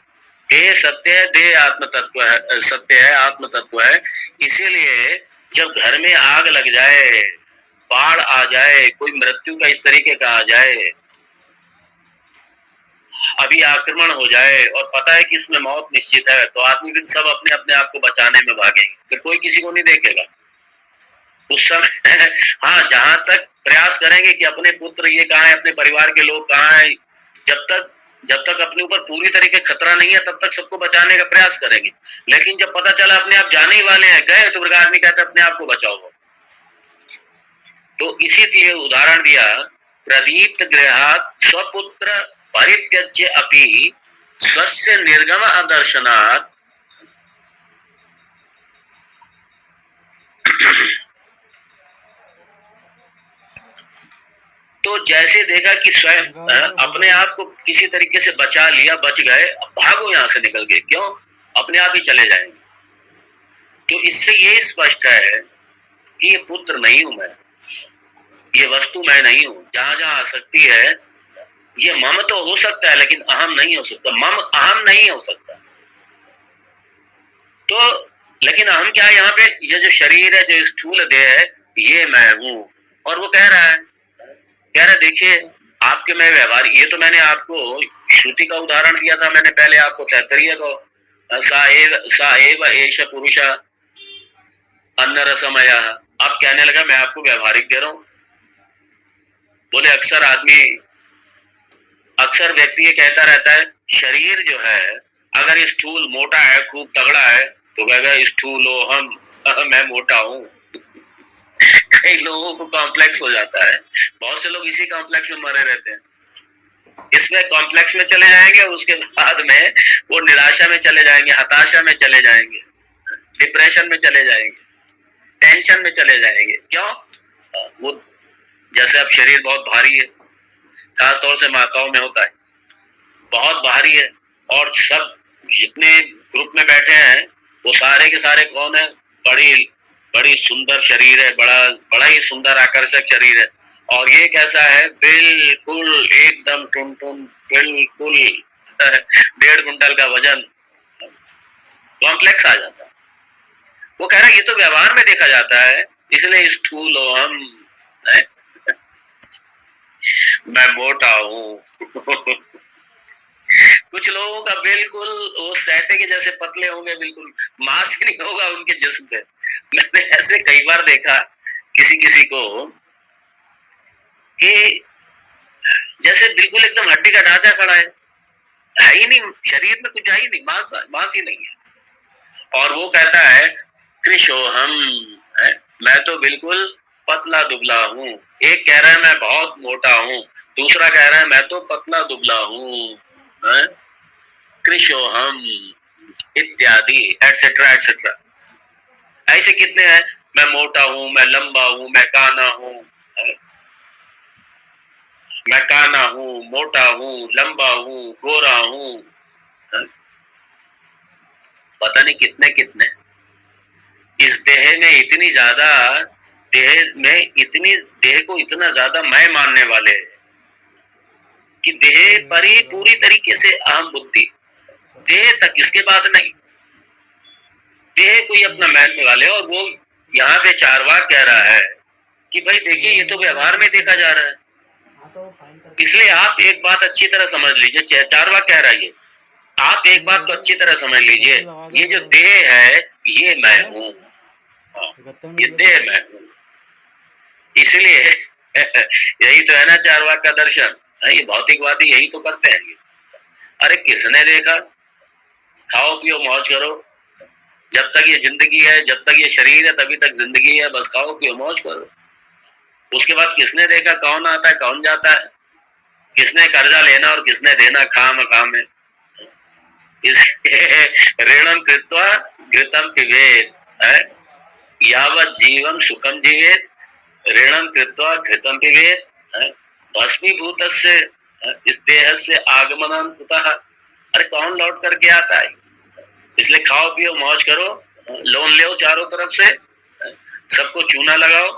देह सत्य है, देह आत्म तत्व है, सत्य है, आत्म तत्व है। इसीलिए जब घर में आग लग जाए, बाढ़ आ जाए, कोई मृत्यु का इस तरीके का आ जाए, अभी आक्रमण हो जाए और पता है कि इसमें मौत निश्चित है, तो आदमी फिर सब अपने अपने आप को बचाने में भागेंगे, फिर कोई किसी को नहीं देखेगा उस समय। हाँ, जहां तक प्रयास करेंगे कि अपने पुत्र ये कहाँ है, अपने परिवार के लोग कहाँ है, जब तक अपने ऊपर पूरी तरीके खतरा नहीं है तब तक सबको बचाने का प्रयास करेंगे। लेकिन जब पता चला अपने आप जाने ही वाले हैं, गए, तो फिर आदमी कहता है अपने आप को बचाओ। तो इसीलिए उदाहरण दिया, प्रदीप्त गृहात् स्वपुत्र परित्यज्य अपि स्वस्य निर्गम अदर्शनात्। तो जैसे देखा कि स्वयं अपने आप को किसी तरीके से बचा लिया, बच गए, अब भागो यहां से निकल के, क्यों, अपने आप ही चले जाएंगे। तो इससे ये स्पष्ट है कि ये पुत्र नहीं हूं मैं, ये वस्तु मैं नहीं हूं। जहां जहां आसक्ति है, ये मम तो हो सकता है लेकिन अहम नहीं हो सकता, मम अहम नहीं हो सकता। तो लेकिन अहम क्या है यहाँ पे, ये जो शरीर है, जो स्थूल देह है, ये मैं हूं। और वो कह रहा है देखिए आपके में व्यवहार, ये तो मैंने आपको श्रुति का उदाहरण दिया था, मैंने पहले आपको तैत्तरीय को, सा एव एष पुरुष अन्न रसमय, अब कहने लगा मैं आपको व्यवहारिक दे रहा हूं। बोले अक्सर व्यक्ति ये कहता रहता है, शरीर जो है अगर स्थूल मोटा है, खूब तगड़ा है, तो कहेगा स्थूलो हम, मैं मोटा हूं। कई लोगों को कॉम्प्लेक्स हो जाता है, बहुत से लोग इसी कॉम्प्लेक्स में मरे रहते हैं, इसमें कॉम्प्लेक्स में चले जाएंगे और उसके बाद में वो निराशा में चले जाएंगे, हताशा में चले जाएंगे, डिप्रेशन में चले जाएंगे, टेंशन में चले जाएंगे। क्यों, वो जैसे अब शरीर बहुत भारी है, खास तौर से माताओं में होता है, बहुत भारी है, और सब जितने ग्रुप में बैठे हैं वो सारे के सारे कौन है, बड़ी बड़ी सुंदर शरीर है, बड़ा ही सुंदर आकर्षक शरीर है, और ये कैसा है, बिल्कुल एकदम टुनटुन, बिल्कुल 1.5 कुंटल का वजन, कॉम्प्लेक्स आ जाता है। वो कह रहा है ये तो व्यवहार में देखा जाता है, इसलिए स्थूल हो हम, मैं मोटा हूं। कुछ लोगों का बिल्कुल वो सैटे के जैसे पतले होंगे, बिल्कुल मांस नहीं होगा उनके जिस्म पे। मैंने ऐसे कई बार देखा किसी को कि जैसे बिल्कुल एकदम हड्डी का ढांचा खड़ा है ही नहीं, शरीर में कुछ है ही नहीं, मांस ही नहीं है, और वो कहता है कृशो हम, मैं तो बिल्कुल पतला दुबला हूँ। एक कह रहा है मैं बहुत मोटा हूँ, दूसरा कह रहा है मैं तो पतला दुबला हूँ। कृशोहम इत्यादि एटसेट्रा एटसेट्रा। ऐसे कितने हैं, मैं मोटा हूं, मैं लंबा हूं, मैं काना हूं, मैं काना हूं, मोटा हूं, लंबा हूं, गोरा हूं, पता नहीं कितने कितने। इस देह में इतनी ज्यादा, देह को इतना ज्यादा मैं मानने वाले हैं कि देह पर ही पूरी तरीके से अहम बुद्धि, देह तक, इसके बाद नहीं। देह को ही अपना मानने वाले, और वो यहाँ पे चारवाक कह रहा है कि भाई देखिए ये तो व्यवहार में देखा जा रहा है। इसलिए आप एक बात अच्छी तरह समझ लीजिए, चारवाक कह रहा है, आप एक बात तो अच्छी तरह समझ लीजिए, ये जो देह है ये मैं हूँ, ये देह मैं हूँ। इसलिए यही तो है ना चारवाक का दर्शन। ये भौतिकवादी यही तो करते हैं। अरे किसने देखा, खाओ पियो मौज करो, जब तक ये जिंदगी है, जब तक ये शरीर है तभी तक जिंदगी है, बस खाओ पियो मौज करो। उसके बाद किसने देखा कौन आता है कौन जाता है, किसने कर्जा लेना और किसने देना खाम खाम में। ऋणम कृत्वा घृतम पिबेत, यावत जीवम सुखम जीवेत, ऋणम कृत्वा घृतम पिबेत, भस्मीभूतस्य इस देह से आगमनम कुतः। अरे कौन लौट करके आता है, इसलिए खाओ पियो मौज करो, लोन लो चारों तरफ से, सबको चूना लगाओ,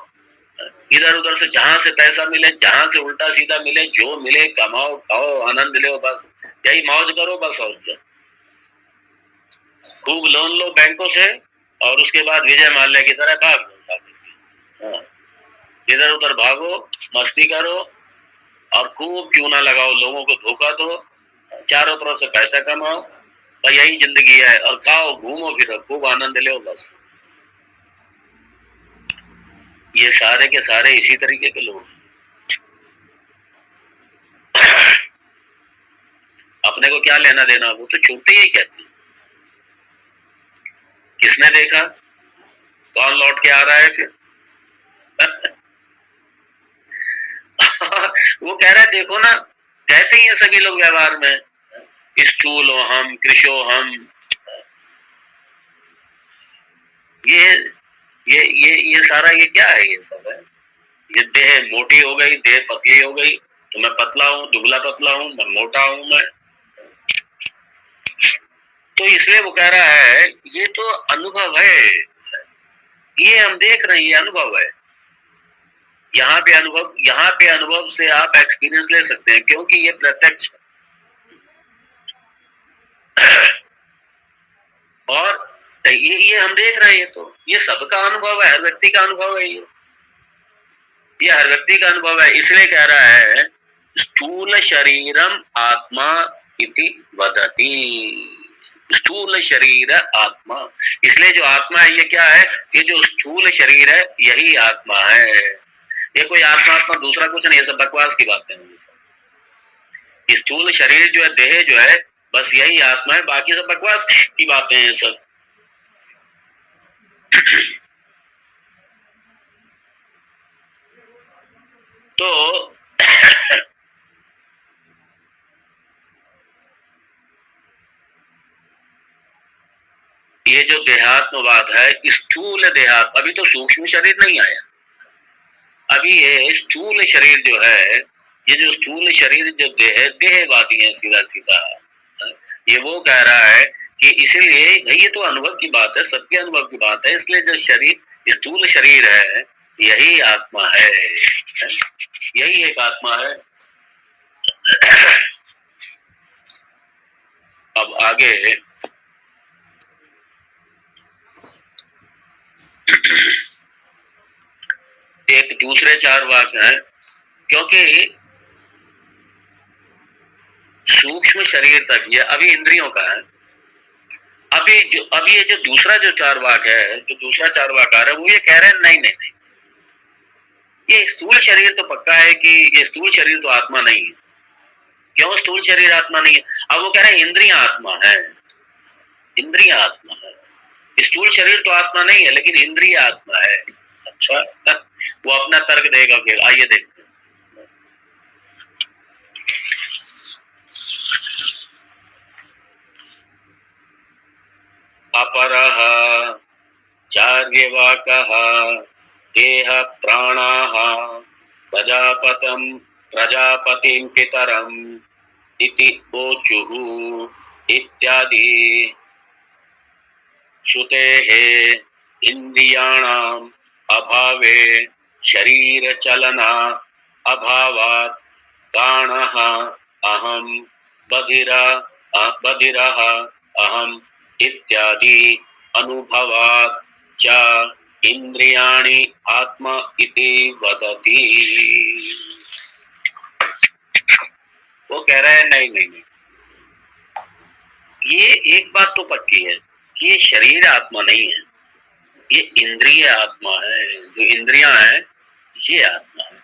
इधर उधर से जहां से पैसा मिले, जहां से उल्टा सीधा मिले, जो मिले कमाओ खाओ आनंद लो, बस यही मौज करो बस। और क्या, खूब लोन लो बैंकों से और उसके बाद विजय माल्या की तरह भाग, इधर उधर भागो, मस्ती करो और खूब चूना लगाओ, लोगों को धोखा दो, चारों तरफ से पैसा कमाओ, और यही जिंदगी है, और खाओ घूमो फिरो खूब आनंद लो बस। ये सारे के सारे इसी तरीके के लोग। अपने को क्या लेना देना, वो तो छूटते ही कहते हैं। किसने देखा कौन लौट के आ रहा है फिर। वो कह रहा है देखो ना, कहते ही है सभी लोग व्यवहार में, स्थूलो हम कृशो हम, ये सारा ये क्या है, ये सब है। ये देह मोटी हो गई, देह पतली हो गई, तो मैं पतला हूँ, दुबला पतला हूँ, मैं मोटा हूँ मैं। तो इसलिए वो कह रहा है ये तो अनुभव है, ये हम देख रहे हैं, ये अनुभव है। यहाँ पे अनुभव से आप एक्सपीरियंस ले सकते हैं, क्योंकि ये प्रत्यक्ष और ये हम देख रहे हैं, तो ये सबका अनुभव है, हर व्यक्ति का अनुभव है, ये हर व्यक्ति का अनुभव है। इसलिए कह रहा है स्थूल शरीरम आत्मा इति वदति, स्थूल शरीर आत्मा। इसलिए जो आत्मा है ये क्या है, ये जो स्थूल शरीर है यही आत्मा है। ये कोई आत्मा दूसरा कुछ नहीं है, सब बकवास की बातें हैं। स्थूल शरीर जो है, देह जो है, बस यही आत्मा है, बाकी सब बकवास की बातें हैं सब। तो ये जो देहात्मवाद है, स्थूल देहात, अभी तो सूक्ष्म शरीर नहीं आया, अभी ये स्थूल शरीर जो है, ये जो स्थूल शरीर जो देहवादी है सीधा सीधा, ये वो कह रहा है कि इसलिए भाई ये तो अनुभव की बात है, सबके अनुभव की बात है, इसलिए जो शरीर स्थूल शरीर है यही आत्मा है, यही एक आत्मा है। अब आगे एक दूसरे चार वाक्य हैं, क्योंकि सूक्ष्म शरीर तक ये अभी इंद्रियों का है। अभी ये जो दूसरा जो चार वाक्य है, जो दूसरा चार वाक्य आ रहा है, वो ये कह रहे हैं नहीं नहीं नहीं, ये स्थूल शरीर तो पक्का है कि ये स्थूल शरीर तो आत्मा नहीं है। क्यों स्थूल शरीर आत्मा नहीं है? अब वो कह रहे हैं इंद्रियां आत्मा है, इंद्रियां आत्मा है, स्थूल शरीर तो आत्मा नहीं है लेकिन इंद्रिय आत्मा है। अच्छा, वो अपना तर्क देगा फिर, आइए देखते हैं। अपरः चार्यवाकः तेह प्राणाः प्रजापतिं पितरम् इति ऊचुः इत्यादि श्रुतेः इन्द्रियाणाम् अभावे शरीर चलना अभावात् प्राणः अहं बधिरः अहम् इत्यादि अनुभवात् च इंद्रियाणि आत्मा इति वदति। वो कह रहे हैं नहीं नहीं नहीं, ये एक बात तो पक्की है, ये शरीर आत्मा नहीं है, ये इंद्रिय आत्मा है। जो इंद्रियां हैं ये आत्मा है।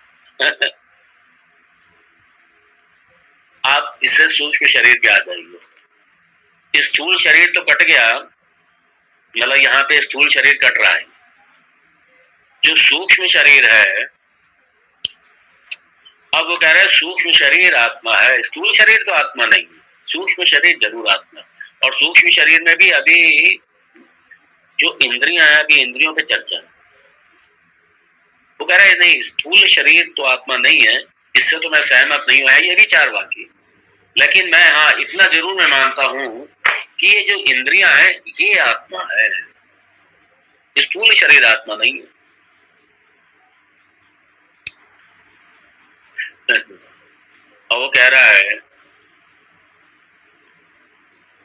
आप इससे सूक्ष्म शरीर पे आ जाइए। स्थूल शरीर तो कट गया, मतलब यहाँ पे स्थूल शरीर कट रहा है। जो सूक्ष्म शरीर है, अब वो कह रहे हैं सूक्ष्म शरीर आत्मा है, स्थूल शरीर तो आत्मा नहीं, सूक्ष्म शरीर जरूर आत्मा। और सूक्ष्म शरीर में भी अभी जो इंद्रियां हैं, अभी इंद्रियों पे चर्चा है। वो कह रहे हैं नहीं, स्थूल शरीर तो आत्मा नहीं है, इससे तो मैं सहमत नहीं हुआ। ये भी चार वाक्य, लेकिन मैं हाँ इतना जरूर मैं मानता हूं कि ये जो इंद्रियां हैं ये आत्मा है, स्थूल शरीर आत्मा नहीं है। और वो कह रहा है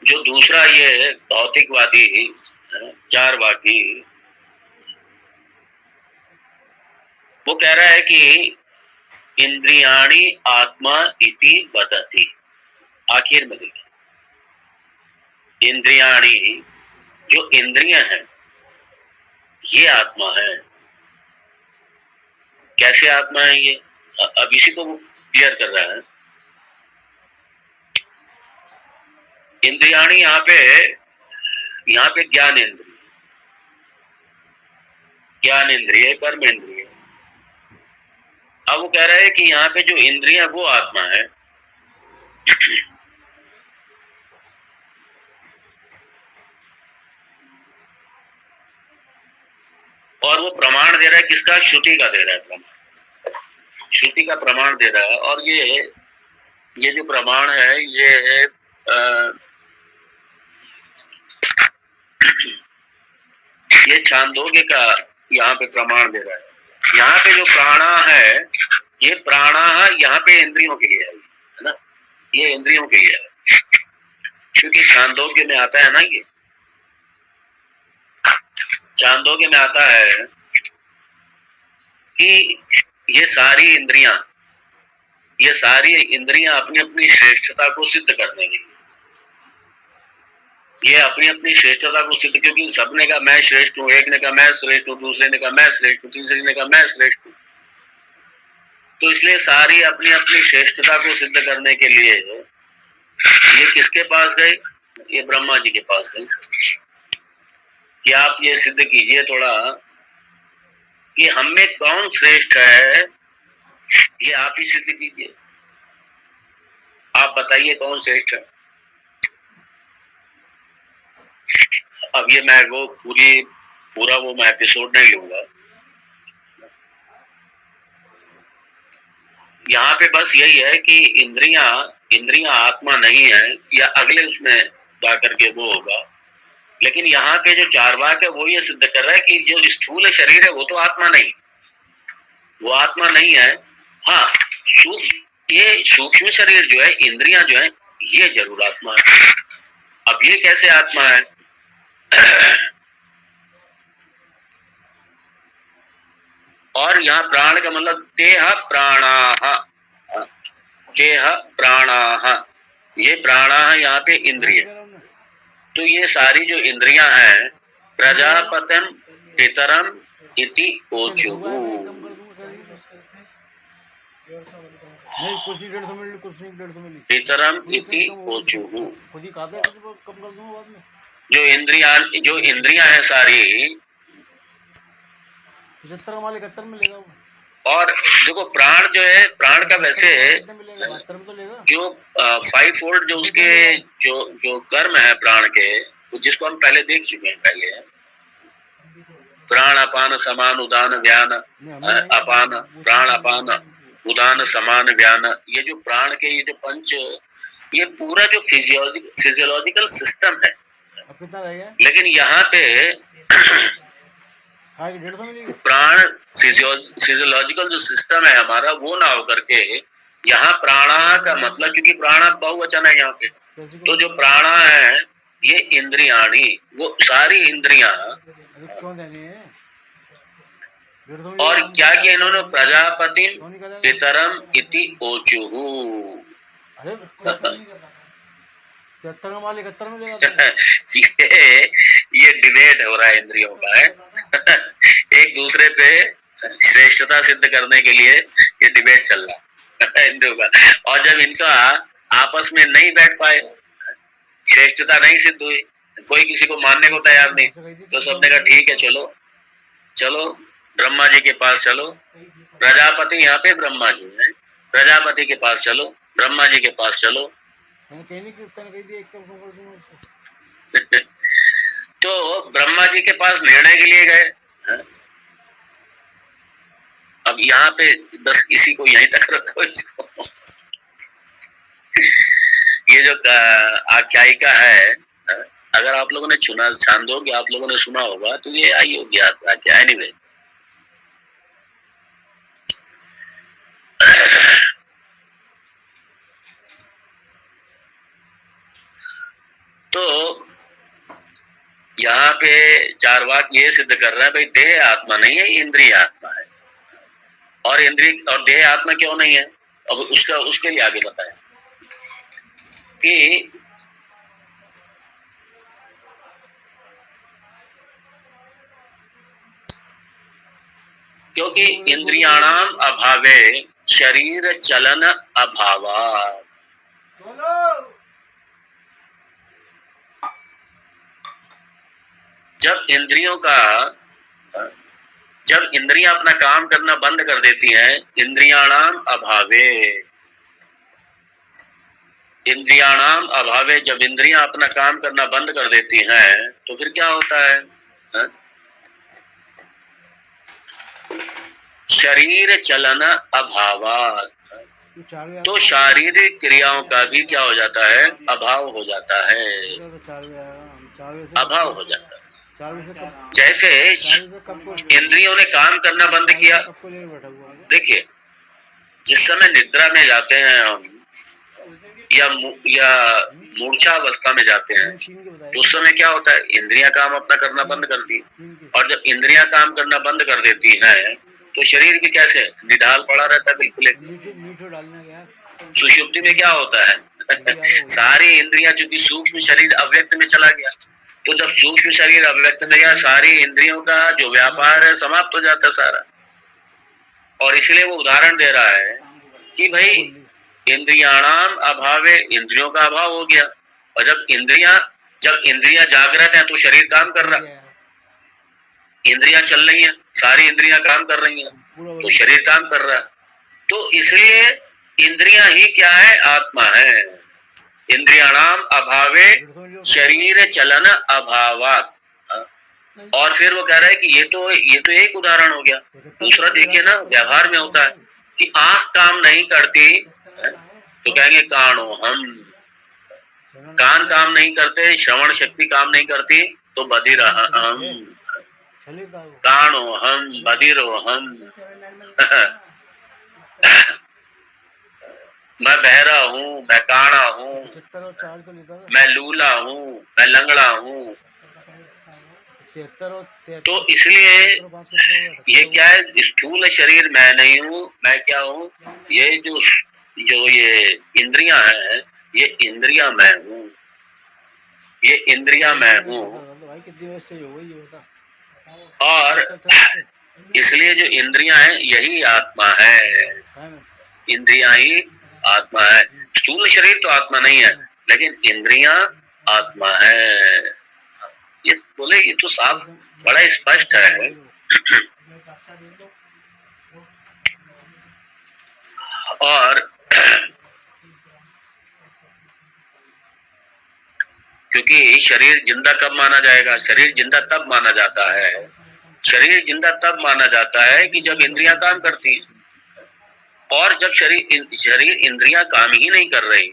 जो दूसरा ये भौतिकवादी चारवादी, वो कह रहा है कि इंद्रियाणि आत्मा इति वदति। आखिर में देखिए, इंद्रियाणि जो इंद्रियां हैं ये आत्मा है। कैसे आत्मा है ये, अब इसी को क्लियर कर रहा है। इंद्रियाणि यहाँ पे ज्ञान इंद्रिय कर्म इंद्रिय। अब वो कह रहा है कि यहाँ पे जो इंद्रियां वो आत्मा है। और वो प्रमाण दे रहा है किसका, श्रुति का दे रहा है प्रमाण, श्रुति का प्रमाण दे रहा है। और ये जो प्रमाण है ये है ये छांदोग्य का यहाँ पे प्रमाण दे रहा है। यहाँ पे जो प्राणा है, ये प्राणा यहाँ पे इंद्रियों के लिए है ना, ये इंद्रियों के लिए है, क्योंकि छांदोग्य में आता है ना, ये छांदोग्य में आता है कि ये सारी इंद्रियां अपनी अपनी श्रेष्ठता को सिद्ध करने के लिए, ये अपनी अपनी श्रेष्ठता को सिद्ध, क्योंकि सबने कहा मैं श्रेष्ठ हूँ, एक ने कहा मैं श्रेष्ठ हूँ, दूसरे ने कहा मैं श्रेष्ठ हूँ, तीसरे ने कहा मैं श्रेष्ठ हूँ। तो इसलिए सारी अपनी अपनी श्रेष्ठता को सिद्ध करने के लिए ये किसके पास गए, ये ब्रह्मा जी के पास गए कि आप ये सिद्ध कीजिए थोड़ा कि हम में कौन श्रेष्ठ है, ये आप ही सिद्ध कीजिए। आप बताइए कौन श्रेष्ठ है। अब ये मैं वो पूरा वो मैं एपिसोड नहीं लूंगा, यहाँ पे बस यही है कि इंद्रियां आत्मा नहीं है, या अगले उसमें जाकर के वो होगा। लेकिन यहाँ के जो चारवाक है वो ये सिद्ध कर रहा है कि जो स्थूल शरीर है वो तो आत्मा नहीं, वो आत्मा नहीं है। हाँ, ये सूक्ष्म शरीर जो है, इंद्रियां जो है, ये जरूर आत्मा है। अब ये कैसे आत्मा है? और यहाँ प्राण का मतलब तेह प्राणाः, ये प्राणाः यहाँ पे इंद्रिय। तो ये सारी जो इंद्रियां हैं, प्रजापतिम पितरम इति ऊचुः, पितरम इति ऊचुः। जो इंद्रियां हैं सारी, 75 वाले 71 में लेगा वो। और देखो प्राण जो है, प्राण का वैसे जो 5 फोल्ड जो उसके जो कर्म है प्राण के, जिसको हम पहले देख चुके हैं पहले। प्राण अपान समान उदान व्यान, अपान प्राण अपान उदान समान व्यान, ये जो प्राण के ये जो पंच, ये पूरा जो फिजियोलॉजिकल सिस्टम है, लेकिन यहाँ पे प्राण फिजियोलॉजिकल जो सिस्टम है हमारा वो ना होकर के यहाँ प्राणा का मतलब, क्योंकि प्राणा बहुवचन है यहाँ पे, तो जो प्राणा है ये इंद्रियाणी, वो सारी इंद्रियां। और क्या किया इन्होंने, प्रजापति पितरम इति ओचुहु। ये डिबेट हो रहा है इंद्रियों का है एक दूसरे पे श्रेष्ठता सिद्ध करने के लिए ये डिबेट चल रहा है इंद्रियों का। और जब इनका आपस में नहीं बैठ पाए, श्रेष्ठता नहीं सिद्ध हुई, कोई किसी को मानने को तैयार नहीं, तो सबने कहा ठीक है चलो चलो ब्रह्मा जी के पास चलो, प्रजापति यहाँ पे ब्रह्मा जी है, प्रजापति के पास चलो, ब्रह्मा जी के पास चलो। तो ब्रह्मा जी के पास निर्णय के लिए गए। अब यहाँ पे बस इसी को यहीं तक रखो इसको ये जो आख्यायिका है, अगर आप लोगों ने सुना, छांदोग्य आप लोगों ने सुना होगा, तो ये आई होगी आख्या। एनीवे, तो यहाँ पे चार वाक्य ये सिद्ध कर रहा है भाई देह आत्मा नहीं है, इंद्रिय आत्मा है। और इंद्रिय और देह आत्मा क्यों नहीं है, अब उसके लिए आगे बताया कि क्योंकि इंद्रियाणाम अभावे शरीर चलन अभावात्। जब इंद्रियां अपना काम करना बंद कर देती हैं, इंद्रियाणाम अभावे जब इंद्रियां अपना काम करना बंद कर देती हैं, तो फिर क्या होता है, शरीर चलन अभावात्, तो शारीरिक क्रियाओं का भी क्या हो जाता है, अभाव हो जाता है, अभाव हो जाता है। जैसे इंद्रियों ने काम करना बंद किया, देखिए जिस समय निद्रा में जाते हैं हम या मूर्छावस्था में जाते हैं, तो उस समय क्या होता है, इंद्रियां काम अपना करना बंद करती है। और जब इंद्रियां काम करना बंद कर देती हैं, तो शरीर भी कैसे निढाल पड़ा रहता है, बिल्कुल। सुषुप्ति में क्या होता है सारी इंद्रियां, चूंकि सूक्ष्म शरीर अव्यक्त में चला गया, तो जब सूक्ष्म शरीर अव्यक्त में गया, सारी इंद्रियों का जो व्यापार है समाप्त हो जाता सारा। और इसलिए वो उदाहरण दे रहा है कि भाई इंद्रियाणाम अभावे, इंद्रियों का अभाव हो गया, और जब इंद्रियां जागृत हैं तो शरीर काम कर रहा है, इंद्रियां चल रही हैं, सारी इंद्रियां काम कर रही हैं, तो शरीर काम कर रहा है। तो इसलिए इंद्रियां ही क्या है, आत्मा है। इंद्रियाणाम अभावे शरीर चलन अभावात्। और फिर वो कह रहा है कि ये तो एक उदाहरण हो गया। दूसरा देखिए ना, व्यवहार में होता है कि आंख काम नहीं करती तो कहेंगे कानो हम, कान काम नहीं करते, श्रवण शक्ति काम नहीं करती तो बधिर हम, कानो हम बधिरो हम मैं बहरा हूँ, मैं काना हूँ, मैं लूला हूँ, मैं लंगड़ा हूँ। तो इसलिए ये क्या है, स्थूल शरीर मैं नहीं हूँ, मैं क्या हूँ, ये जो ये इंद्रियां हैं, ये इंद्रियां मैं हूँ, ये इंद्रियां मैं हूँ। और इसलिए जो इंद्रियां हैं यही आत्मा है, इंद्रियां ही आत्मा है। स्थूल शरीर तो आत्मा नहीं है, लेकिन इंद्रियां आत्मा है। ये बोले, ये तो साफ बड़ा स्पष्ट है। और क्योंकि शरीर जिंदा कब माना जाएगा? शरीर जिंदा तब माना जाता है, शरीर जिंदा तब माना जाता है कि जब इंद्रियां काम करती हैं। और जब शरीर इंद्रियां काम ही नहीं कर रही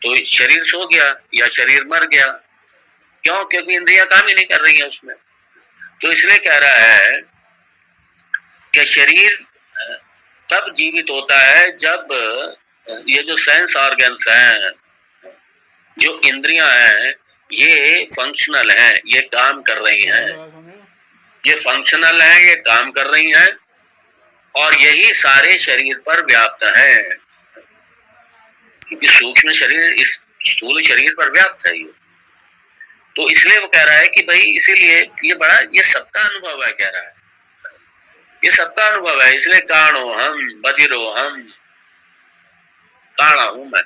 तो शरीर सो गया या शरीर मर गया। क्यों? क्योंकि इंद्रियां काम ही नहीं कर रही है उसमें। तो इसलिए कह रहा है कि शरीर तब जीवित होता है जब ये जो सेंस ऑर्गन्स हैं, जो इंद्रियां हैं, ये फंक्शनल हैं, ये काम कर रही हैं, ये फंक्शनल हैं, ये काम कर रही हैं और यही सारे शरीर पर व्याप्त है। क्योंकि सूक्ष्म शरीर इस स्थूल शरीर पर व्याप्त है ये। तो इसलिए वो कह रहा है कि भाई इसीलिए ये सबका अनुभव है, कह रहा है ये सबका अनुभव है। इसलिए काणो हम बधिरो हम, काणा हूं मैं।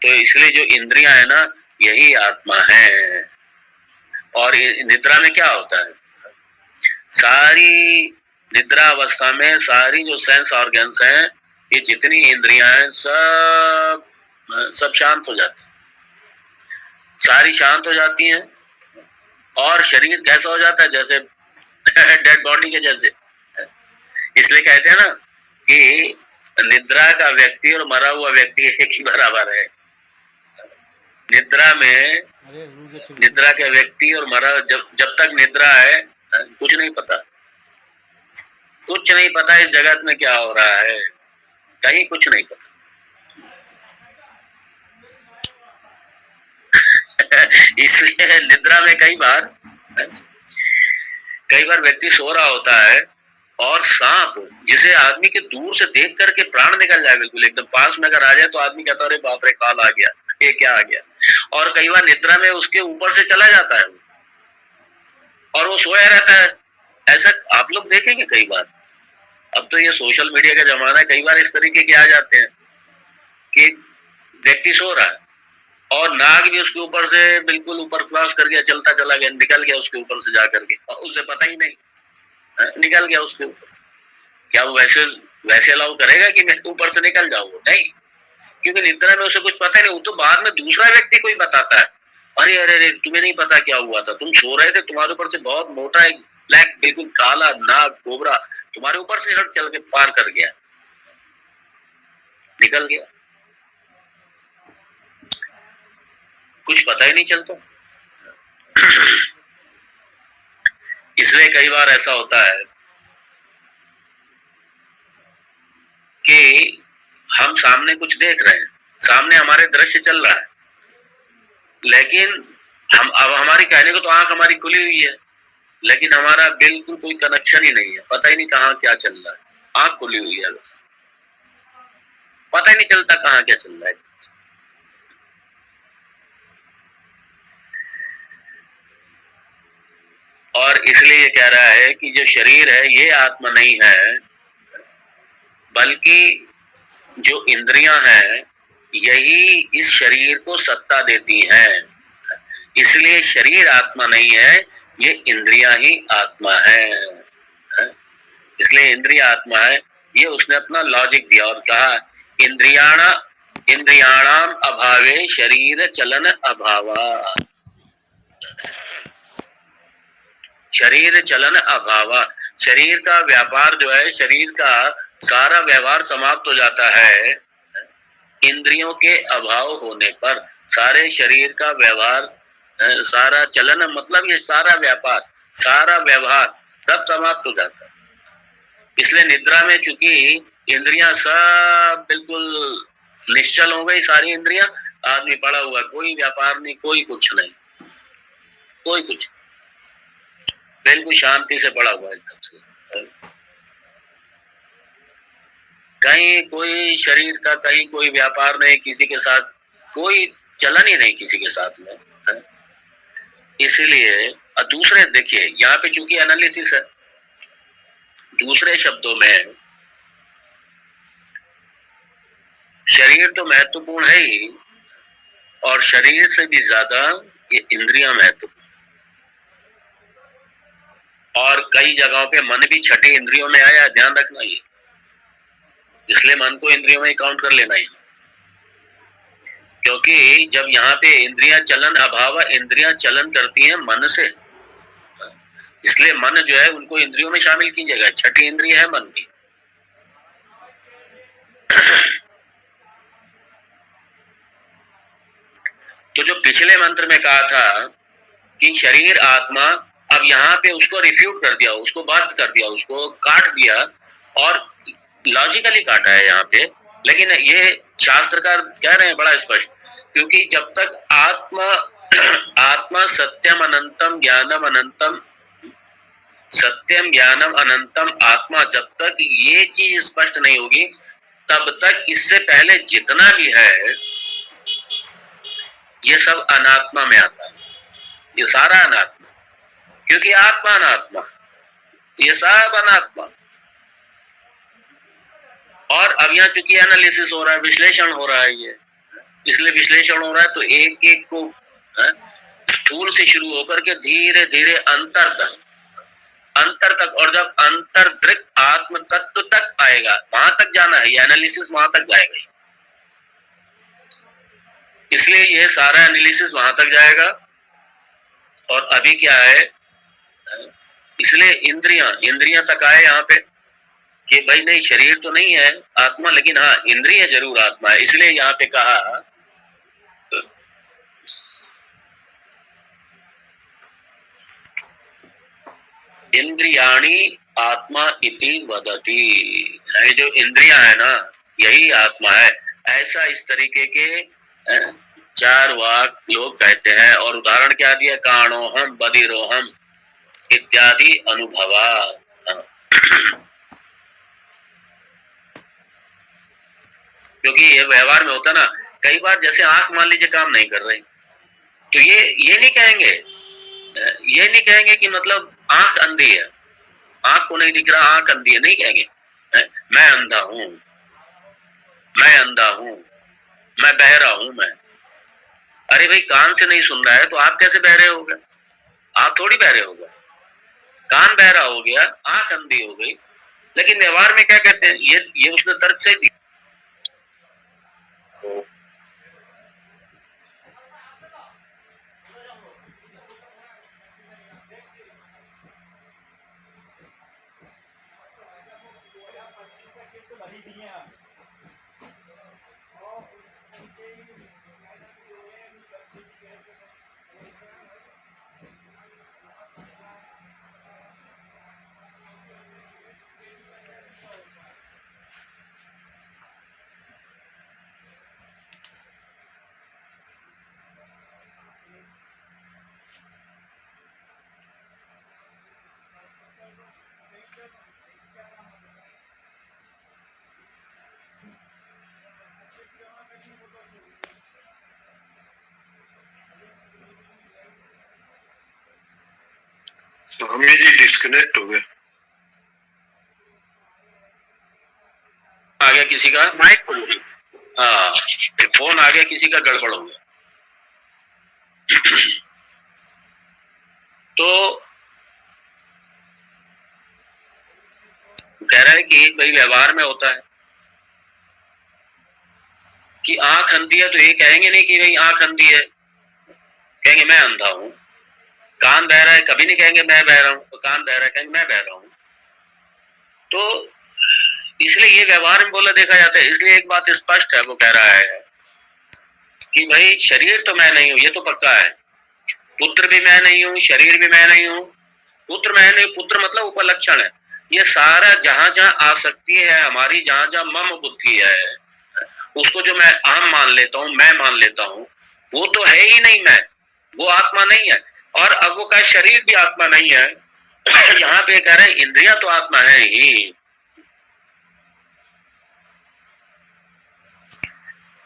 तो इसलिए जो इंद्रियां है ना, यही आत्मा है। और निद्रा में क्या होता है? सारी निद्रा अवस्था में सारी जो सेंस ऑर्गन्स हैं, ये जितनी इंद्रियां हैं, सब शांत हो जाती, सारी शांत हो जाती हैं। और शरीर कैसा हो जाता है? जैसे डेड बॉडी के जैसे। इसलिए कहते हैं ना कि निद्रा का व्यक्ति और मरा हुआ व्यक्ति एक ही बराबर है। निद्रा में निद्रा के व्यक्ति और मरा, जब तक निद्रा है कुछ नहीं पता, कुछ नहीं पता इस जगत में क्या हो रहा है, कहीं कुछ नहीं पता। इसलिए निद्रा में कई बार व्यक्ति सो रहा होता है और सांप जिसे आदमी के दूर से देख करके प्राण निकल जाए, बिल्कुल एकदम पास में अगर आ जाए तो आदमी कहता है अरे बाप रे काल आ गया, ये क्या आ गया। और कई बार निद्रा में उसके ऊपर से चला जाता है और वो सोया रहता है। ऐसा आप लोग देखेंगे कई बार। अब तो ये सोशल मीडिया का जमाना है, कई बार इस तरीके के आ जाते हैं कि व्यक्ति सो रहा है और नाग भी उसके ऊपर से बिल्कुल ऊपर क्रॉस कर गया, चलता चला गया, निकल गया उसके ऊपर से जा करके, उसे पता ही नहीं, निकल गया उसके ऊपर से। क्या वो वैसे अलाउ करेगा कि मैं ऊपर से निकल जाऊँ? नहीं, क्योंकि निद्रा में उसे कुछ पता नहीं। वो तो बाद में दूसरा व्यक्ति कोई बताता है, अरे अरे अरे तुम्हें नहीं पता क्या हुआ था, तुम सो रहे थे, तुम्हारे ऊपर से बहुत मोटा एक ब्लैक बिल्कुल काला नाग कोबरा तुम्हारे ऊपर से चल के पार कर गया, निकल गया, कुछ पता ही नहीं चलता। इसलिए कई बार ऐसा होता है कि हम सामने कुछ देख रहे हैं, सामने हमारे दृश्य चल रहा है, लेकिन अब हमारी कहने को तो आंख हमारी खुली हुई है, लेकिन हमारा बिल्कुल कोई कनेक्शन ही नहीं है, पता ही नहीं कहाँ क्या चल रहा है। आंख खुली हुई है बस, पता ही नहीं चलता कहाँ क्या चल रहा है। और इसलिए ये कह रहा है कि जो शरीर है ये आत्मा नहीं है, बल्कि जो इंद्रियां हैं यही इस शरीर को सत्ता देती हैं। इसलिए शरीर आत्मा नहीं है, ये इंद्रियां ही आत्मा है। इसलिए इंद्रिया आत्मा है। ये उसने अपना लॉजिक दिया और कहा इंद्रियाणाम अभावे शरीर चलन अभावा, शरीर चलन अभावा। शरीर का व्यापार जो है, शरीर का सारा व्यवहार समाप्त हो जाता है इंद्रियों के अभाव होने पर। सारे शरीर का व्यवहार, सारा चलन मतलब ये सारा व्यापार, सारा व्यवहार सब समाप्त हो जाता है। इसलिए निद्रा में चूंकि इंद्रियां सब बिल्कुल निश्चल हो गई, सारी इंद्रियां, आदमी पड़ा हुआ, कोई व्यापार नहीं, कोई कुछ नहीं, कोई कुछ, बिल्कुल शांति से पड़ा हुआ एकदम से। कहीं कोई शरीर का कहीं कोई व्यापार नहीं, किसी के साथ कोई चलन ही नहीं किसी के साथ में। इसलिए दूसरे देखिए यहाँ पे चूंकि एनालिसिस है, दूसरे शब्दों में शरीर तो महत्वपूर्ण है ही, और शरीर से भी ज्यादा ये इंद्रियां महत्वपूर्ण। और कई जगहों पे मन भी छठी इंद्रियों में आया, ध्यान रखना ये, इसलिए मन को इंद्रियों में काउंट कर लेना ही। क्योंकि जब यहाँ पे इंद्रियां चलन अभाव, इंद्रियां चलन करती हैं मन से, इसलिए मन जो है उनको इंद्रियों में शामिल कीजिएगा। छठी इंद्रिय है मन की। तो जो पिछले मंत्र में कहा था कि शरीर आत्मा, अब यहाँ पे उसको रिफ्यूट कर दिया, उसको बात कर दिया, उसको काट दिया, और लॉजिकली काटा है यहाँ पे। लेकिन ये शास्त्रकार कह रहे हैं बड़ा स्पष्ट, क्योंकि जब तक आत्मा आत्मा सत्यम अनंतम ज्ञानम अनंतम, सत्यम ज्ञानम अनंतम आत्मा, जब तक ये चीज स्पष्ट नहीं होगी तब तक इससे पहले जितना भी है ये सब अनात्मा में आता है। ये सारा अनात्मा, क्योंकि आत्मा अनात्मा, ये सब अनात्मा। और अब यहाँ चूंकि एनालिसिस हो रहा है, विश्लेषण हो रहा है, ये इसलिए विश्लेषण हो रहा है तो एक एक को स्थूल से शुरू होकर के धीरे धीरे अंतर तक, और जब अंतर्दृक आत्म तत्व तक आएगा, वहां तक जाना है, ये एनालिसिस वहां तक जाएगा। इसलिए ये सारा एनालिसिस वहां तक जाएगा। और अभी क्या है, इसलिए इंद्रियां तक आए यहाँ पे कि भाई नहीं, शरीर तो नहीं है आत्मा, लेकिन हाँ इंद्रिय जरूर आत्मा है। इसलिए यहाँ पे कहा इंद्रियाणी आत्मा इति वदति, है जो इंद्रियां है ना यही आत्मा है, ऐसा इस तरीके के चार वाक लोग कहते हैं। और उदाहरण क्या दिया, काणोहम बदिरोहम इत्यादि अनुभवा। क्योंकि ये व्यवहार में होता ना, कई बार जैसे आंख मान लीजिए काम नहीं कर रही, तो ये नहीं कहेंगे कि मतलब आंख अंधी है, आंख को नहीं दिख रहा, आंख अंधी है, नहीं कहेंगे मैं अंधा हूं, मैं अंधा हूं, मैं बहरा हूं मैं। अरे भाई कान से नहीं सुन रहा है तो आप कैसे बहरे हो गए? आप थोड़ी बहरे हो गए, कान बहरा हो गया, आंख अंधी हो गई। लेकिन व्यवहार में क्या कहते हैं, ये उसने तर्क से दिया। स्वामी जी डिस्कनेक्ट हो गए। आ गया किसी का माइक खोल, हाँ फोन आ गया किसी का, गड़बड़ हो गया। तो कह रहा है कि भाई व्यवहार में होता है कि आंख अंधी है तो ये कहेंगे नहीं कि भाई आंख अंधी है, कहेंगे मैं अंधा हूं। कान बह रहा है, कभी नहीं कहेंगे मैं बह रहा हूं, तो कान बह रहा है कहेंगे मैं बह रहा हूं। तो इसलिए ये व्यवहार में बोला देखा जाता है। इसलिए एक बात स्पष्ट है, वो कह रहा है कि भाई शरीर तो मैं नहीं हूं, ये तो पक्का है, पुत्र भी मैं नहीं हूं, शरीर भी मैं नहीं हूं। पुत्र मैं नहीं, पुत्र मतलब उपलक्षण है। ये सारा जहां जहां आसक्ति है हमारी, जहां जहां मम बुद्धि है, उसको जो मैं आम मान लेता हूं, मैं मान लेता हूं, वो तो है ही नहीं, मैं वो आत्मा नहीं है। और अब वो का शरीर भी आत्मा नहीं है। यहाँ पे कह रहे हैं इंद्रियां तो आत्मा है ही।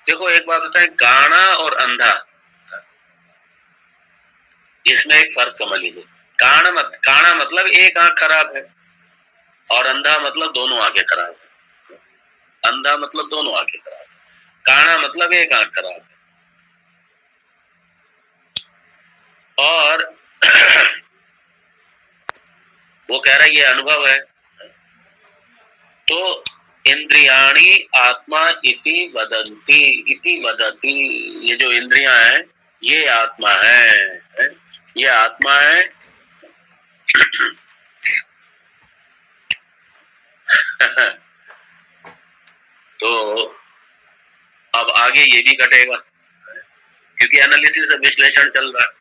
देखो एक बात होता है, काना और अंधा, इसमें एक फर्क समझ लीजिए। काना मतलब एक आंख खराब है, और अंधा मतलब दोनों आंखें खराब है। अंधा मतलब दोनों आंखें खराब है, काना मतलब एक आंख खराब है। और वो कह रहा है ये अनुभव है। तो इंद्रियाणि आत्मा इति वदन्ति, इति वदति। ये जो इंद्रियां हैं ये आत्मा है, ये आत्मा है। तो अब आगे ये भी कटेगा, क्योंकि एनालिसिस विश्लेषण चल रहा है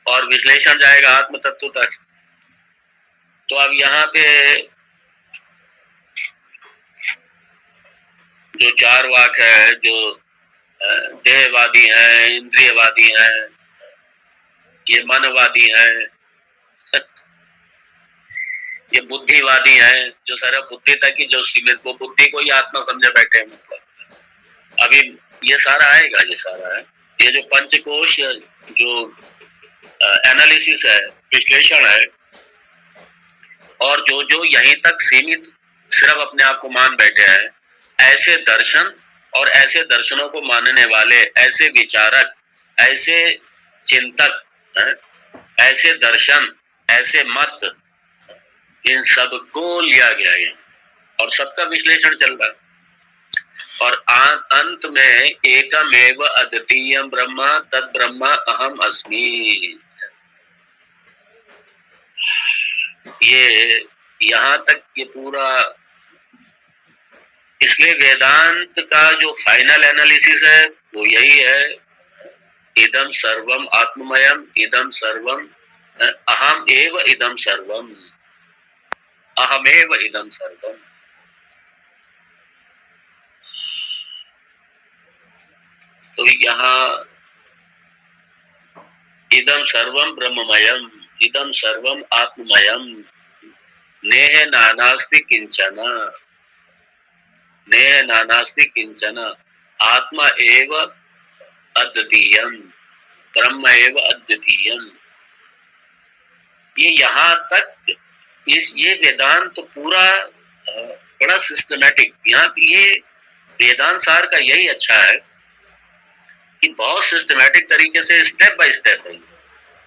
और विश्लेषण जाएगा आत्म तत्व तक। तो अब यहाँ पे जो चार वाक है, जो देहवादी है, इंद्रियवादी है, ये मनवादी है, ये बुद्धिवादी है, जो सारा बुद्धि तक की जो सीमित, वो बुद्धि को ही आत्मा समझे बैठे हैं। मतलब अभी ये सारा आएगा, ये सारा है। ये जो पंचकोश जो एनालिसिस है, विश्लेषण है, और जो जो यहीं तक सीमित सिर्फ अपने आप को मान बैठे हैं, ऐसे दर्शन और ऐसे दर्शनों को मानने वाले, ऐसे विचारक, ऐसे चिंतक, ऐसे दर्शन, ऐसे मत, इन सबको लिया गया है और सबका विश्लेषण चल रहा है। और अंत में एकमेव अद्वितीय ब्रह्म तद ब्रह्म अहम अस्मि। ये यहाँ तक ये पूरा, इसलिए वेदांत का जो फाइनल एनालिसिस है वो यही है, इदम सर्वम आत्ममयम, इदम सर्वम अहम एव इदम सर्वम, अहमेव इदम सर्वम। तो यहाँ इदम सर्वम ब्रह्ममयम, इदम सर्वम आत्ममयम, नेह नानास्ति किंचन, नेह नानास्ति किंचन, आत्मा एव अद्वितीयम, ब्रह्म एव अद्वितीयम। ये यहाँ तक ये वेदांत तो पूरा बड़ा सिस्टमेटिक, यहाँ ये वेदांत सार का यही अच्छा है कि बहुत सिस्टमेटिक तरीके से स्टेप बाय स्टेप है,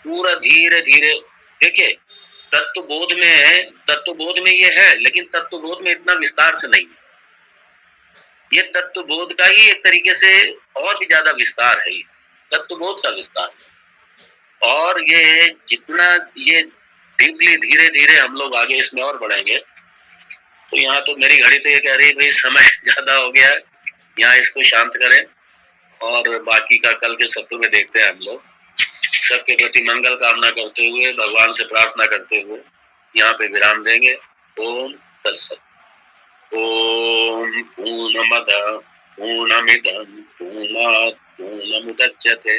पूरा धीरे धीरे। देखिए तत्वबोध में ये है, लेकिन तत्वबोध में इतना विस्तार से नहीं है। ये तत्वबोध का ही एक तरीके से और भी ज्यादा विस्तार है, ये तत्वबोध का विस्तार। और ये जितना ये डीपली धीरे धीरे हम लोग आगे इसमें और बढ़ेंगे। तो यहाँ तो मेरी घड़ी तो ये कह रही है भाई समय ज्यादा हो गया है, यहाँ इसको शांत करें और बाकी का कल के सत्र में देखते हैं हम लोग। सबके प्रति मंगल कामना करते हुए, भगवान से प्रार्थना करते हुए यहाँ पे विराम देंगे। ओम तत्सत। ओम पूर्णमद पूर्णमिदं पूर्णात् पूर्णमुदच्यते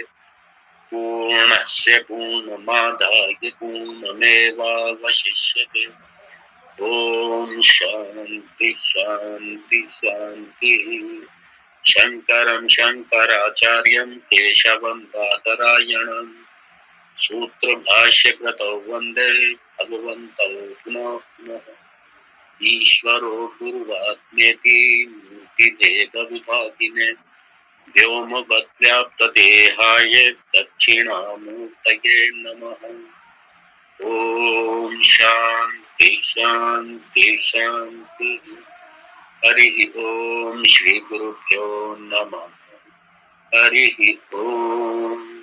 पूर्णस्य पूर्णमादाय पूर्णमेवावशिष्यते। ओम शांति शांति शांति। शंकरं शंकराचार्यं केशवं बादरायणं सूत्र भाष्य कृतौ वंदे भगवन्तौ पुनः पुनः। ईश्वरो गुरुरात्मेति मूर्तिभेद विभागिने व्योमवद्व्याप्त देहाय दक्षिणामूर्तये नमः। ओम शांति शांति शांति। हरि ओम श्री गुरुभ्यो नमः। हरि ओम।